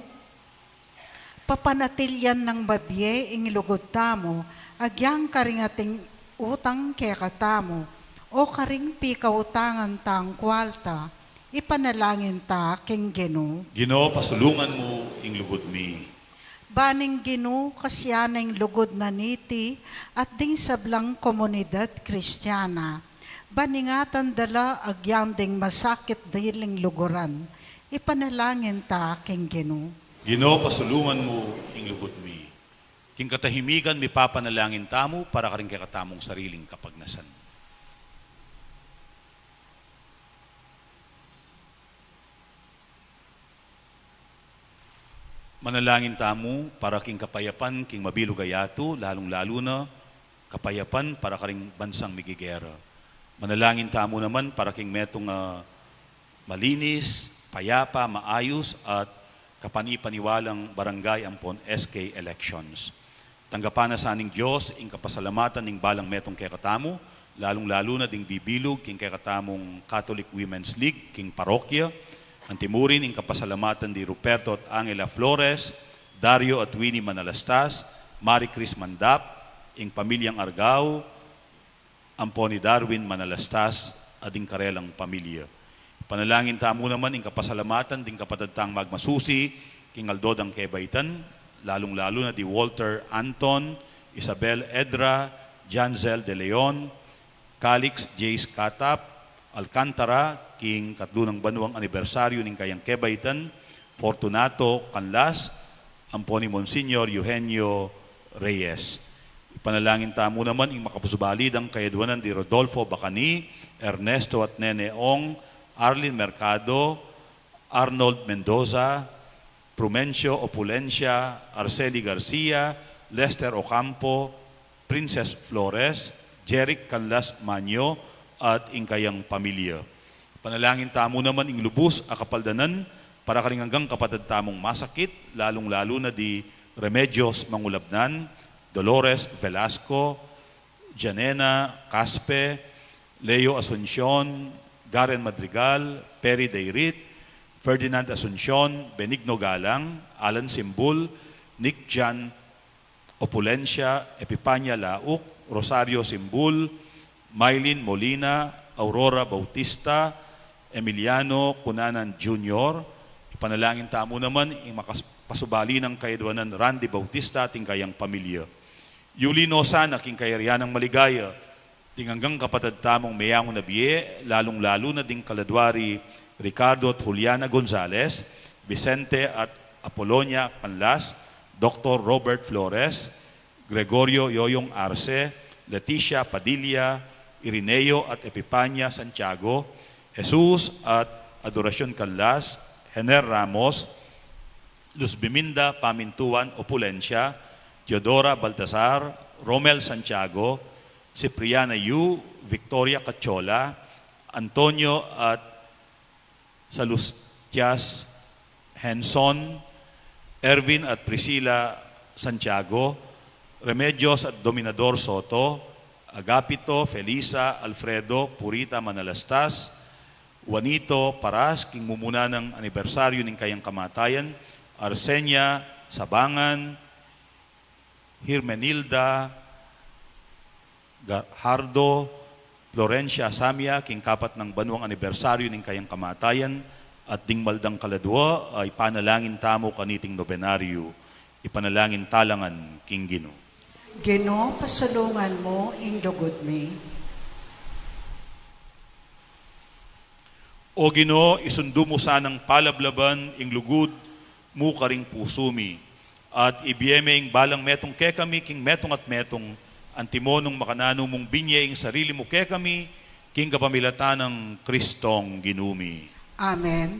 papanatilyan ng babye ing lugod tamo, agyang karing ating utang kaya katamo, o karing pikautangan tang kwalta, ipanalangin ta king Gino. Gino, pasulungan mo ing lugod mi. Baning Gino, kasyanang lugod na niti, at ding sablang komunidad kristyana, baningatan dala agyang ding masakit diling luguran, ipanalangin ta king Gino. Gino, pasulungan mo ing lugod mi. King katahimigan mi papanalangin tamo para karing kay katamong sariling kapagnasan. Manalangin tamo para king kapayapan, king mabilog ayato, lalong-lalo na kapayapan para karing bansang migigera. Manalangin tamo naman para king metong malinis, payapa, maayos at kapanipaniwalang barangay ampon SK elections. Tanggapan na sa aning Diyos, ing kapasalamatan ning balang metong kay katamo, lalong-lalo na ding bibilog king kay katamong Catholic Women's League, king parokya, ang timurin ing kapasalamatan di Ruperto at Angela Flores, Dario at Winnie Manalastas, Marie Chris Mandap, ing pamilyang Argao, ampon ni Darwin Manalastas, ading karelang pamilya. Panalangin tamo naman ing kapasalamatan ding kapatadtang magmasusi, king Aldodang Kebaitan, lalong-lalo na di Walter Anton, Isabel Edra, Janzel De Leon, Calix Jace Katap, Alcantara, king katlunang banuang anibersaryo ning kayang Kebaitan, Fortunato Canlas, ampon ni Monsignor Eugenio Reyes. Ipanalangin tamo naman ing makapusubalid ang kayadwanan di Rodolfo Bacani, Ernesto at Nene Ong, Arlene Mercado, Arnold Mendoza, Prumencio Opulencia, Arceli Garcia, Lester Ocampo, Princess Flores, Jeric Canlas Manyo, at ing kayang pamilya. Panalangin tamo naman ing lubos a kapaldanan para karing hanggang kapatid tamong masakit, lalong-lalo na di Remedios Mangulabnan, Dolores Velasco, Janena Caspe, Leo Asuncion, Garen Madrigal, Perry Dayrit, Ferdinand Asuncion, Benigno Galang, Alan Simbul, Nick Jan Opulencia, Epipanya Lauk, Rosario Simbul, Mylene Molina, Aurora Bautista, Emiliano Cunanan Jr. Ipanalangin tamo naman yung makapasubali ng kayadwanan Randy Bautista ating kayang pamilya. Yuli Nosan, aking kayarianang maligaya, tingang kapatid tamong mayamong nabiye, lalong-lalo na ding kaladwari Ricardo at Juliana Gonzalez, Vicente at Apolonia Canlas, Dr. Robert Flores, Gregorio Yoyong Arce, Leticia Padilla, Irineo at Epipanya Santiago, Jesus at Adoracion Canlas, Hener Ramos, Luz Biminda Pamintuan Opulencia, Teodora Baltasar, Romel Santiago, Cipriana Yu, Victoria Cachola, Antonio at Salustias Henson, Ervin at Priscilla Santiago, Remedios at Dominador Soto, Agapito, Felisa, Alfredo, Purita Manalastas, Juanito Paras, king mumuna ng anibersaryo ng kayang kamatayan, Arsenia Sabangan, Hermenilda Hardo, Florencia Samia, king kapat ng banuang anibersaryo ng kayang kamatayan, at dingmaldang kaladwa ay panalangin tamo kaniting nobenaryo, ipanalangin talangan king Ginoo. Ginoo, pasulungan mo ing lugod mi. O Ginoo, isundo mo sanang palablaban ing lugod mo karing pusumi, at ibiyeme ing balang metong kekami king metong at metong antimonong makanano mong binye ing sarili mo kekami king kapamilatan ng Kristong ginumi. Amen.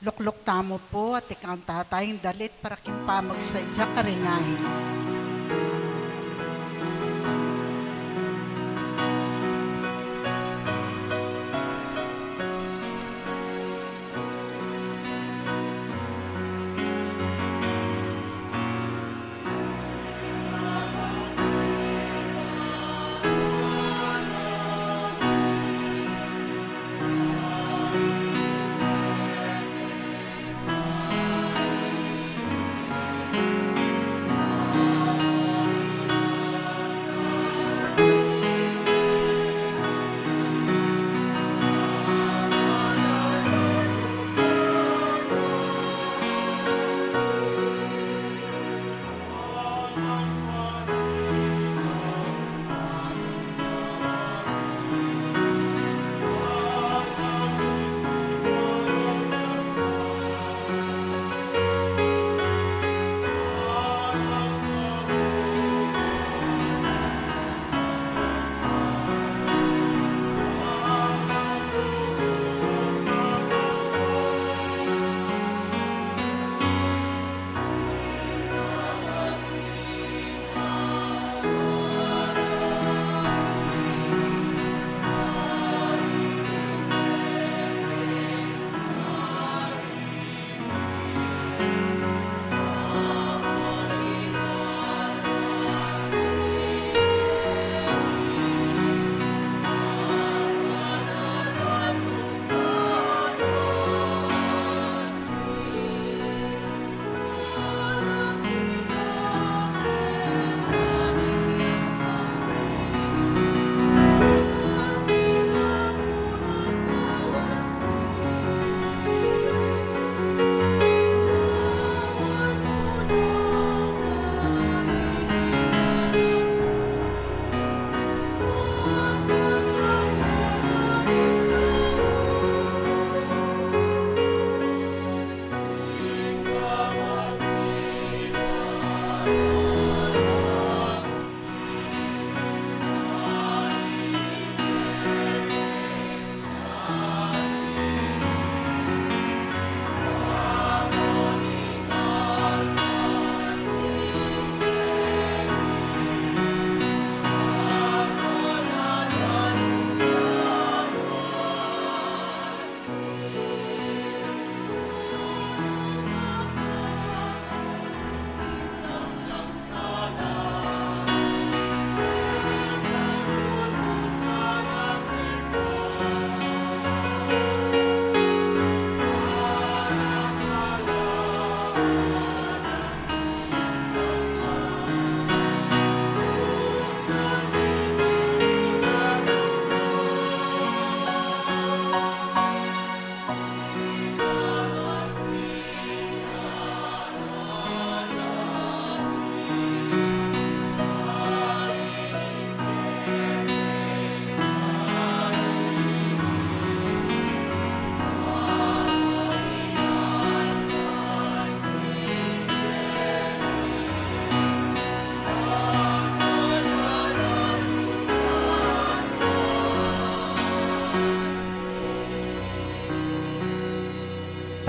Lukluk tamo po at ikang tatayong dalit para kimpamag sa idya karingahin.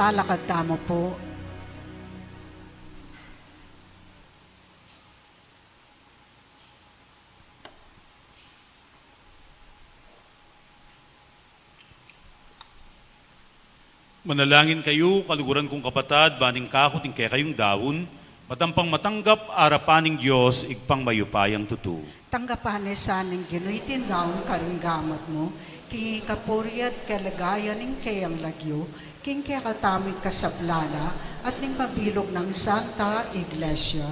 Talakad tamo po. Manalangin kayo, kaluguran kong kapatad, baning kakot, kaya kayong dawon, Matampang matanggap arapaning Diyos, igpang mayupayang tutu. Tanggapan saning ginuitin daon karinggamot mo, king kapuriat kalagayan ning kayang lagyo, king kaya katamig kasablana, at ning mabilog ng Santa Iglesia.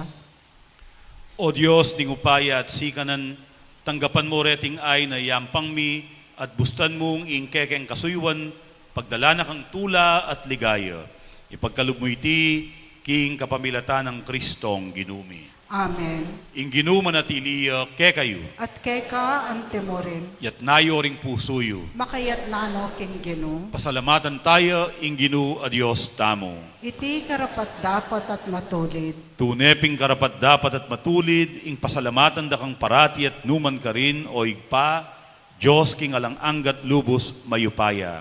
O Diyos, ning upaya at sikanan, tanggapan mo reting ay na yampang mi, at bustan mong ingkekeng kasuywan, pagdala na kang tula at ligaya. Ipagkalub mo iti, king kapamilatan ng Kristong ginumi. Amen. Ing ginuman at iliya, kayo, At kay ka ante mo rin, yat nayo ring pusuyo. makayat nano king ginu, Pasalamatan tayo, ing ginu a Diyos tamo. iti karapat dapat at matulid. Tuneping karapat dapat at matulid, ing pasalamatan da kang parati at numan ka rin, o igpa, Diyos king alang anggat lubos mayupaya.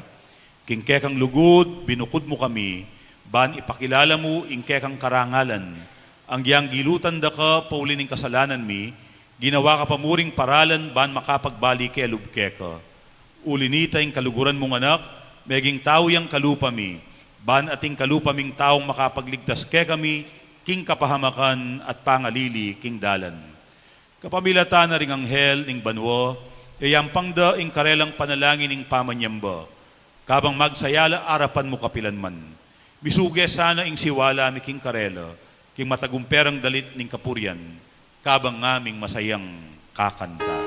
King kekang lugod, binukod mo kami, ban ipakilala mo ing kekang karangalan. Ang giyang gilutan da ka, paulining kasalanan mi, ginawa ka pamuring paralan, ban makapagbali ke lubkeka. Ulinita ing kaluguran mong anak, meging tao yang kalupa mi, ban ating kalupa ming taong makapagligtas ke kami, king kapahamakan at pangalili king dalan. Kapamilata na ring anghel ning banwo, yayampang da ing karelang panalangin ning pamanyamba, kabang magsayala arapan mo kapilan man. Misuge sana ing siwala mi king karela, king matagumperang dalit ning kapuryan, kabang ngaming masayang kakanta.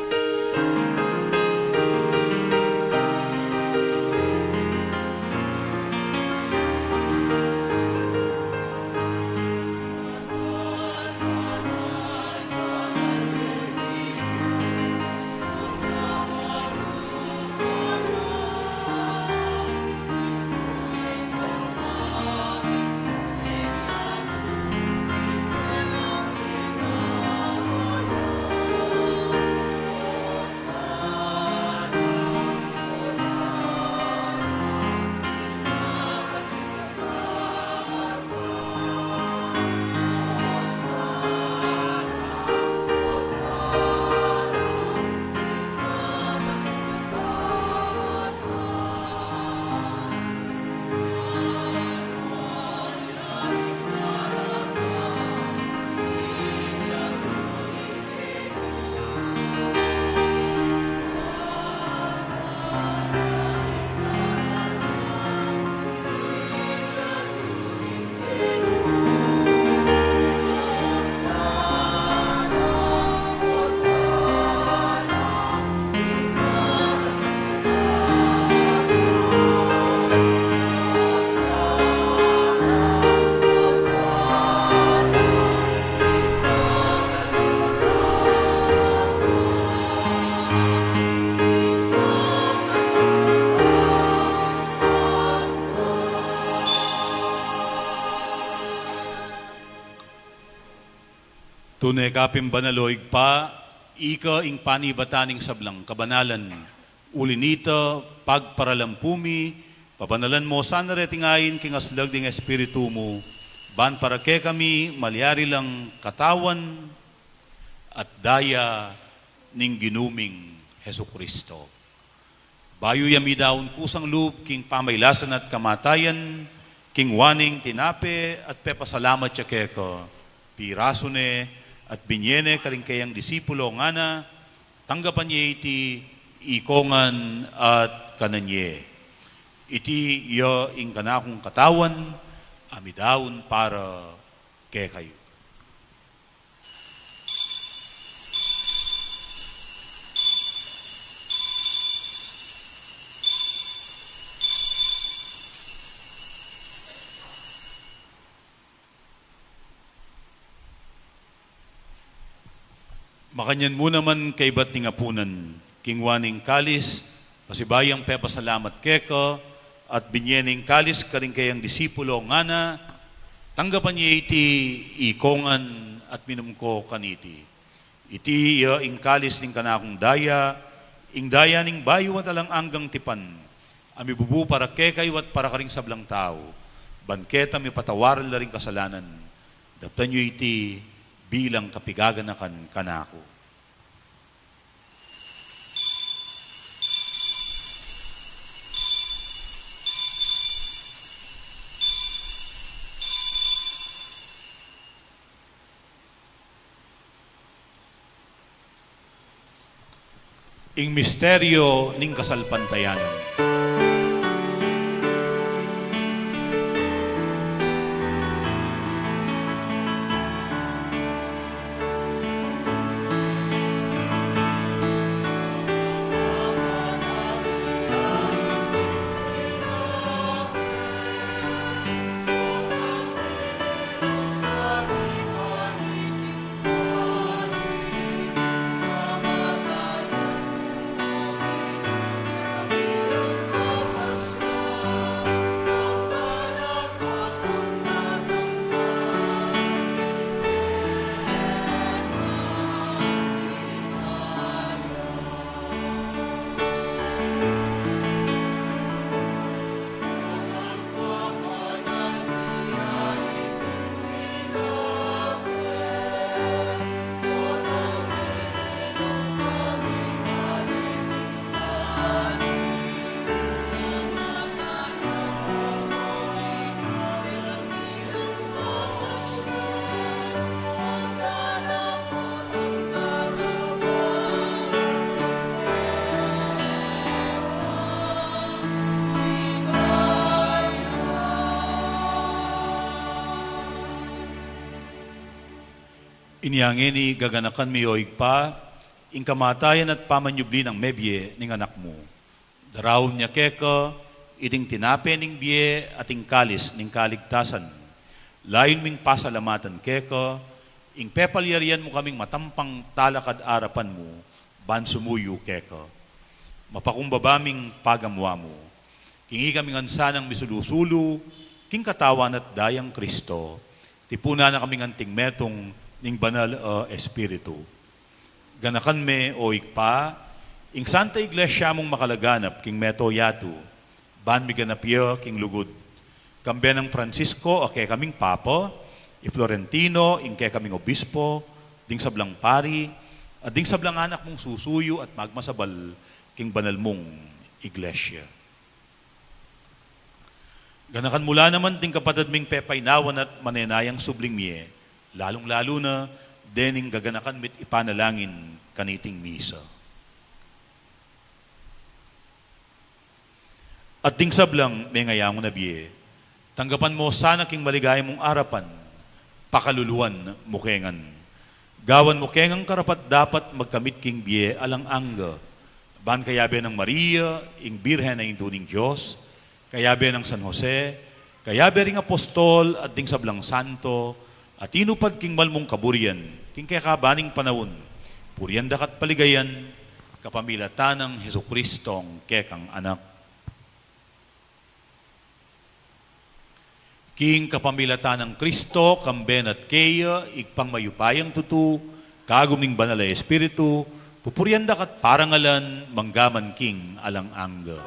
Tunay kapim banaloig pa, ika ing panibataning sablang kabanalan, ulinita, pagparalampumi, papanalan mo sana retingayin king aslag ding espiritu mo, ban para ke kami malyari lang katawan at daya ning ginuming Hesu Kristo. Bayo yami daon kusang loob king pamaylasan at kamatayan, king waning tinape at pepasalamat siya keko, piraso ne, at binyene karingkayang disipulo nga na, tanggapan niya iti ikongan at kananye. Iti iyo ing kanakong katawan, amidaon para kay kayo. Makanyan mo naman kay ba't tingapunan, kingwaning kalis, pasibayang pepasalamat keko, at binyening kalis karing kayang disipulo nga na, tanggapan niya iti ikongan at minumko kaniti. Iti iya ing kalis ning kanakong daya, ing daya ning bayo at alang anggang tipan, ami bubu para kekay at para karing sablang tao, banketa mi patawaran la ring kasalanan, daptan niyo iti bilang kapigaganakan kanako. ing misteryo ning kasalpantayanan. Inyangin ni gaganakan mi oig pa, ing kamatayan at pamanyubli ng mebye ning anak mo. Darawon niya keka, iding tinape ning biye at ing kalis ning kaligtasan. Layon ming pasalamatan keka, ing pepalyarian mo kaming matampang talakad arapan mo, ban sumuyo keka. Mapakumbabaming pagamwa mo. Kingi kaming ansanang misulusulu, king katawan at dayang Kristo, tipuna na kaming anting metong ning banal espiritu. Ganakan me o ikpa, ing Santa Iglesia mong makalaganap king meto yatu, ban mi ganapyo king lugod. Kambe ng Francisco ake kaming papa, i Florentino ing ke kaming obispo, ding sablang pari, at ding sablang anak mong susuyo at magmasabal king banal mong iglesia. Ganakan mula naman ding kapatid ming pepaynawan at manenayang subling miye, lalong-lalo na dening gaganakan mit ipanalangin kaniting misa. At ding sablang may ngayang na biye, tanggapan mo sana king maligaya mong arapan, pakaluluan mukengan. Gawan mukengang karapat dapat magkamit king biye alang angga, ban kayabe ng Maria, ing Birhen na induning Diyos, kayabe ng San Jose, kayabe ring apostol at ding sablang santo, at inupad king malmong kaburian, king kakabaning panahon, purian dakat paligayan, kapamilatan ng Jesukristong kekang anak. King kapamilatan ng Kristo, kamben at keya, igpang mayupayang tutu, kaguming banal na espiritu, pupurian dakat parangalan, manggaman king alang angga.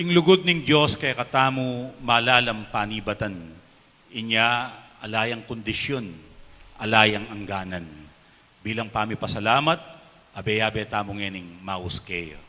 Ing lugod ning Diyos kay katamu malalam panibatan. Inya alayang kondisyon, alayang angganan. Bilang pamipasalamat, abe-abe tamong ening mauskeyo.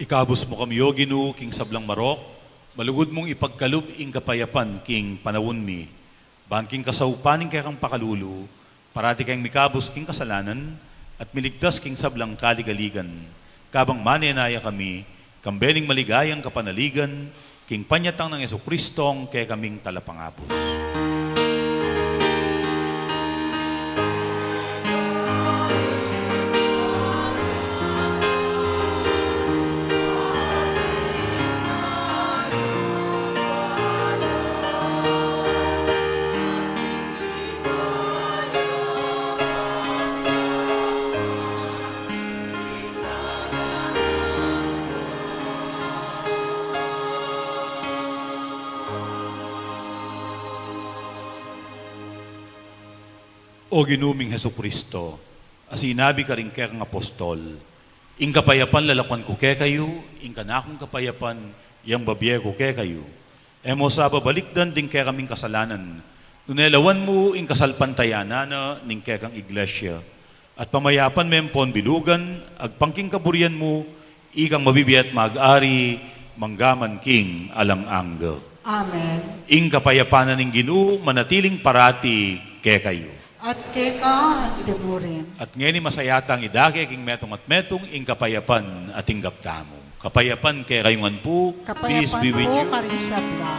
Ikabos mo kami, O Ginoo, king sablang marok, malugod mong ipagkalub ing kapayapan, king panawon mi. Ban king kasaupaning kay kang pakalulu, parati kayong mikabos king kasalanan, at miligtas king sablang kaligaligan. Kabang manenaya kami, kambeling maligayang kapanaligan, king panyatang ng Jesucristong kay kaming talapangabos. O ginuming Heso Kristo, asinabi ka rin kaya kang apostol, ing kapayapan lalakwan ko kaya kayo, ing kanakong kapayapan, yang babiye ko kaya kayo. Emo sa babalikdan din kaya kaming kasalanan, nunelawan mo ing kasalpantayanana ning kaya kang iglesia, at pamayapan mempon bilugan, agpangking kaburian mo, ikang mabibiyat mag-ari, manggaman king alang anggo. Amen. Ing kapayapanan ng Ginoo, manatiling parati kaya kayo. At kay ka, tiburin. At ngayon masayatang idake king metong at metong ing kapayapan at ing gaptamo. Kapayapan kay kayungan po, peace Kapayapan be with po, you. karing sabla.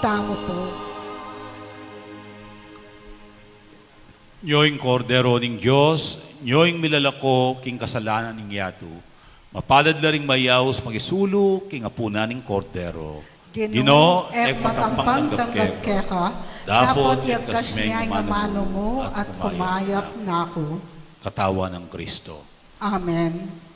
Tamo po. Nyoing kordero ning Diyos, nyoing milalako king kasalanan ning yato, mapalad laring mayaws magisulo king apuna ning kordero. Ginoo, matampang tanggap ka, dapat yagkas niya ang mano mo at kumayap na ako. Katawa ng Kristo. Amen.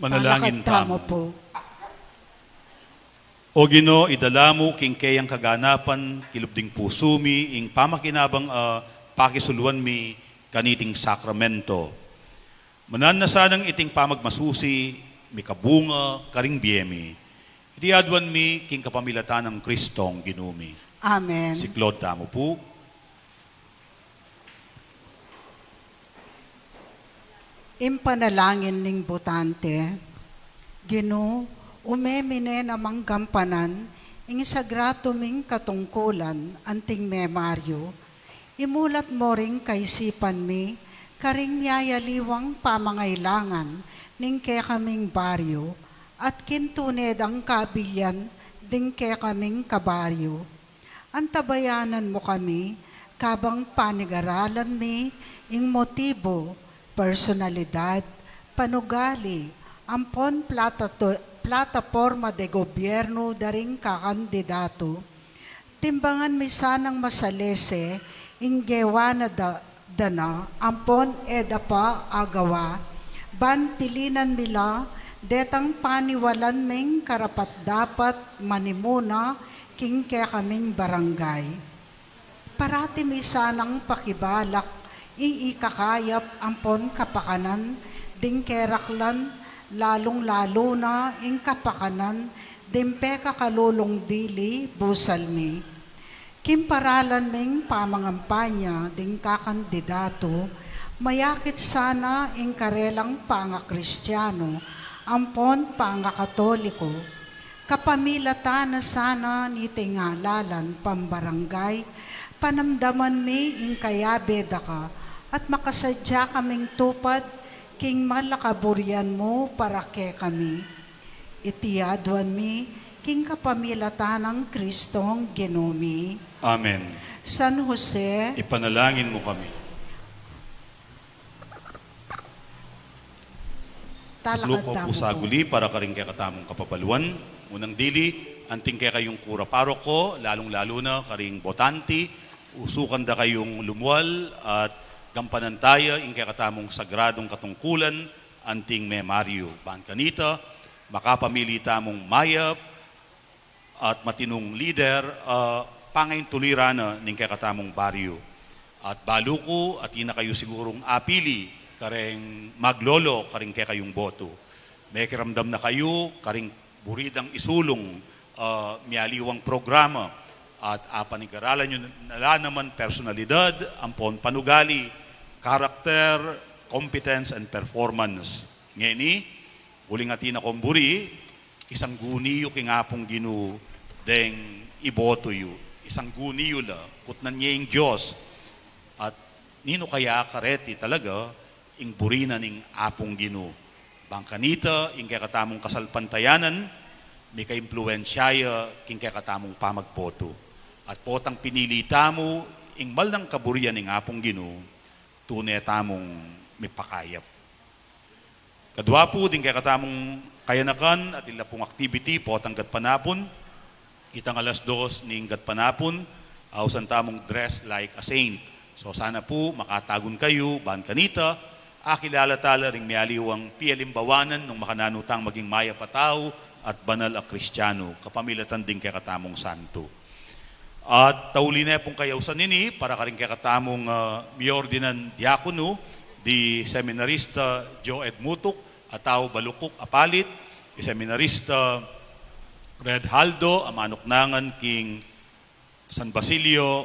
Manalangin Talakad tamo tamo. po. O Ginoo, idala mo king kayang kaganapan, kilubding pusumi, ing pamakinabang pakisuluan mi kaniting sakramento. Manan na sanang iting pamagmasusi, mi kabunga, karing biyemi. Idiadwan mi king kapamilatan ng Kristong ginumi. Amen. Si Claude tamo po. Impanalangin ning botante, Ginoo, umemine namang gampanan, ing sagrato ming katungkulan, anting memaryo, imulat mo ring kaisipan mi, karing yayaliwang pamangailangan, ning kaya kaming baryo, at kintuned ang kabilyan, ding kaya kaming kabaryo. Antabayanan mo kami, kabang panigaralan mi, ing motibo, personalidad, panugali, ampon plataforma de gobyerno daring kakandidato. Timbangan mi sanang masalese, inggewa na dana, ampon eda pa agawa, ban pilinan mila, detang paniwalan ming karapat dapat manimuna, king kaya kaming barangay. Parati mi sanang pakibalak, iikakayap ampon kapakanan, ding keraklan, lalong-lalo na ing kapakanan, dimpe kakalulong dili, busalmi. Kimparalan ming pamangampanya, ding kakandidato, mayakit sana ing karelang panga-Kristiyano, ampon panga-Katoliko, kapamilata na sana ni tingalalan pambarangay, panamdaman mi ing kayabeda ka, at makasadya kaming tupad, king malakaburyan mo para ke kami. Itiadwan mi, king kapamilatan ng Kristong ginumi. Amen. San Jose, Ipanalangin mo kami. talakad Lukop tamo po. usaguli para karing kaya katamong kapabaluan. Unang dili, anting kaya kayong kura paroko, lalong-lalo na karing botanti, usukan da kayong lumuwal at gampanan tayo ing kaya katamong sagradong katungkulan, anting memaryo. Ban kanita, makapamili tamong mayap at matinong leader, pangayin tulirana ning kaya katamong baryo. At baluko at ina kayo sigurong apili, kareng maglolo, karing kaya kayong boto. May kiramdam na kayo, karing buridang isulong, mialiwang programa, at apanigaralan nyo nala naman personalidad, ampon panugali, karakter, competence, and performance. Ngeni, uling atin akong buri, isang guniyo kingapong ginu, deng iboto yu. Isang guniyo la, kutnan niya yung Diyos. At nino kaya kareti talaga, ing burina ning apong ginu. Bangkanita, ing kaya katamong kasalpantayanan, may ka-impluensyaya, king kaya katamong pamagboto. At potang pinili tamo, ing malang kaburian ning apong ginu, tunay tamong may pakayap. Kadwa po din kaya katamong kayanakan at ila pong activity po tanggat panapon. Itang 2:00 ning gat panapon, ausan tamong dress like a saint. So sana po makatagon kayo, ban kanita, akilala tala ring mialiwang pialimbawanan nung makananutang maging maya patao at banal a Kristiyano, kapamilatan din kaya katamong santo. At tauli na pong kayaw sa nini, para ka rin kaya katamong miordinan diakono, di seminarista Joe Edmutuk, at tao Balukok Apalit, di seminarista Red Haldo, amanoknangan king San Basilio,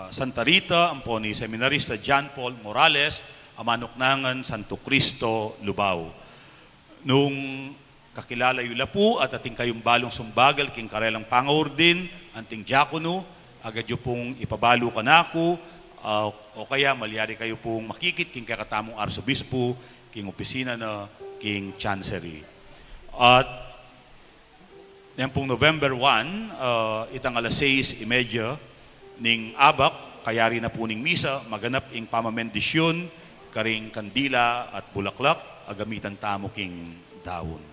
Santa Rita, ampo ni seminarista John Paul Morales, amanoknangan Santo Cristo, Lubao. Nung kakilala yula po at ating kayong balong sumbagal king karelang pangaordin, anting diakono, agad yung pong ipabalo ka na ako, o kaya malyari kayo pong makikit king kakatamong arsobispo, king opisina na king chancery. At yan pong November 1, itang 6:30 ning abak, kayari na po ning misa, maganap ing pamamendisyon, karing kandila at bulaklak, agamitan tamo king dawon.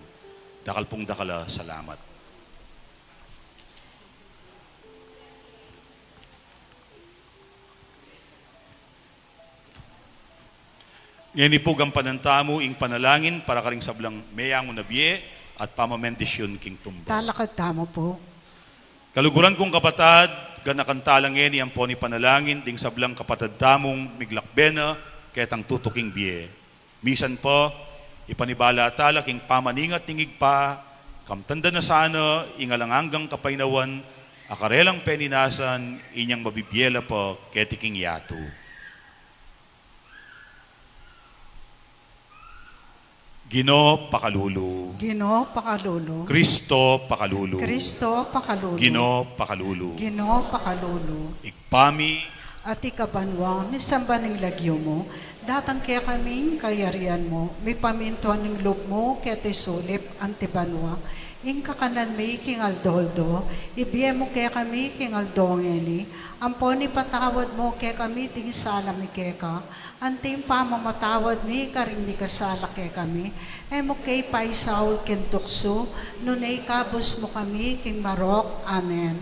Dakal pong dakala, salamat. Ngayon ipugang panantamo ing panalangin para karing sablang mayang nabie at pamamendisyon king tumba. Talakad tamo po. Kaluguran kong kapatad, ganakantalang ngeni ang po ni panalangin ding sablang kapatad tamong miglakbena ketang tutuking biye. Misan po, ipanibala tala king pamaningat tingig pa, kamtanda na sana ingalanganggang kapainawan, akarelang peninasan, inyang mabibiela po ketiking yato. Ginoo pakalulu. Ginoo pakalulu. Kristo pakalulu. Kristo pakalulu. Ginoo pakalulu. Ginoo pakalulu. Igpami, At ikabanwa, misamba ng lagyo mo, datang kaya kaming kayarian mo, may pamintuan ng loob mo, kaya sulip, antibanwa, ing kakanan may king aldoldo, ibiye mo kaya kami king aldongeni, amponi patawad mo kaya kami ting sala mi keka, anting pamamatawad mi karing ni kasala kaya kami, mo kay paisaul kentukso, nunay kabos mo kami king marok, amen.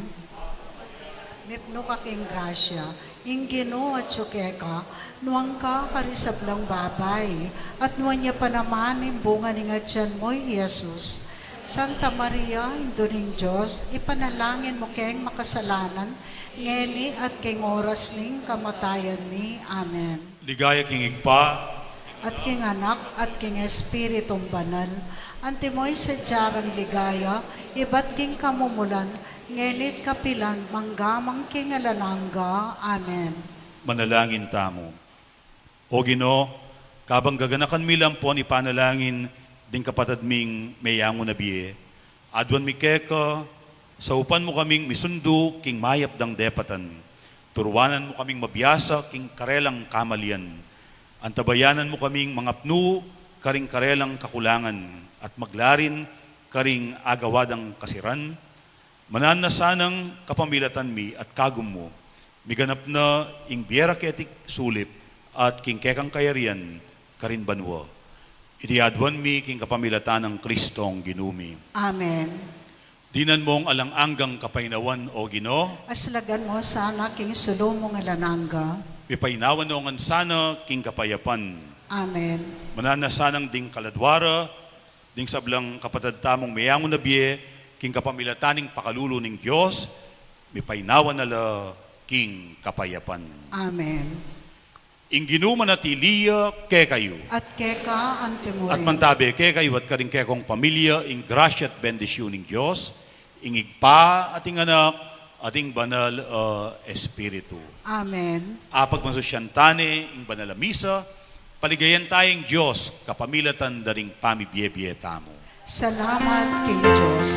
Mipno ka king grasya, ing Ginoo at sukeka, nuwang ka karisablang babay, at nuwan niya pa naman yung bunga ni ngatyan mo, Jesus. Santa Maria, Induning Diyos, ipanalangin mo keng makasalanan, ngeni at keng oras ning kamatayan mi. Amen. ligaya king igpa, At king anak at king espiritong banal, antimoy sa jarang ligaya, iba't king kamumulan, ngenit kapilan, manggamang king alanangga. Amen. manalangin tamo. O Ginoo, kabang gaganakan mi lang po ni panalangin ding kapatad ming mayango na biye. Adwan mi keka, sa upan mo kaming misundo king mayap dang depatan. Turuanan mo kaming mabiyasa king karelang kamalian. Antabayanan mo kaming mga pnu karing karelang kakulangan at maglarin karing agawadang kasiran. Manan na sanang kapamilatan mi at kagum mo. Miganap na ing biera ketik sulip at king kekang kayarian karin banwa. Idiadwan mi king kapamilatan ng Kristong ginumi. Amen. Dinan mong alang-anggang kapainawan o Ginoo, Aslagan mo sana king sulo mong alanangga. pipainawan nongan sana king kapayapan. Amen. Manana sanang ding kaladwara, ding sablang kapatad tamong mayangon na biye, king kapamilataning pakalulo ning Diyos, mipainawan nala king kapayapan. Amen. Ing ginuman na tiliya ke kayo. At keka antimoy. At mantabi ke kayo at karing kekong pamilya, ing grasya at bendisyon ning Diyos, ing igpa ating anak, ating banal espiritu. Amen. Apag masusyantane, ing banal a misa, paligayan tayong Diyos, kapamilatan daring pamibiyebiyeta mo. Salamat kay Diyos.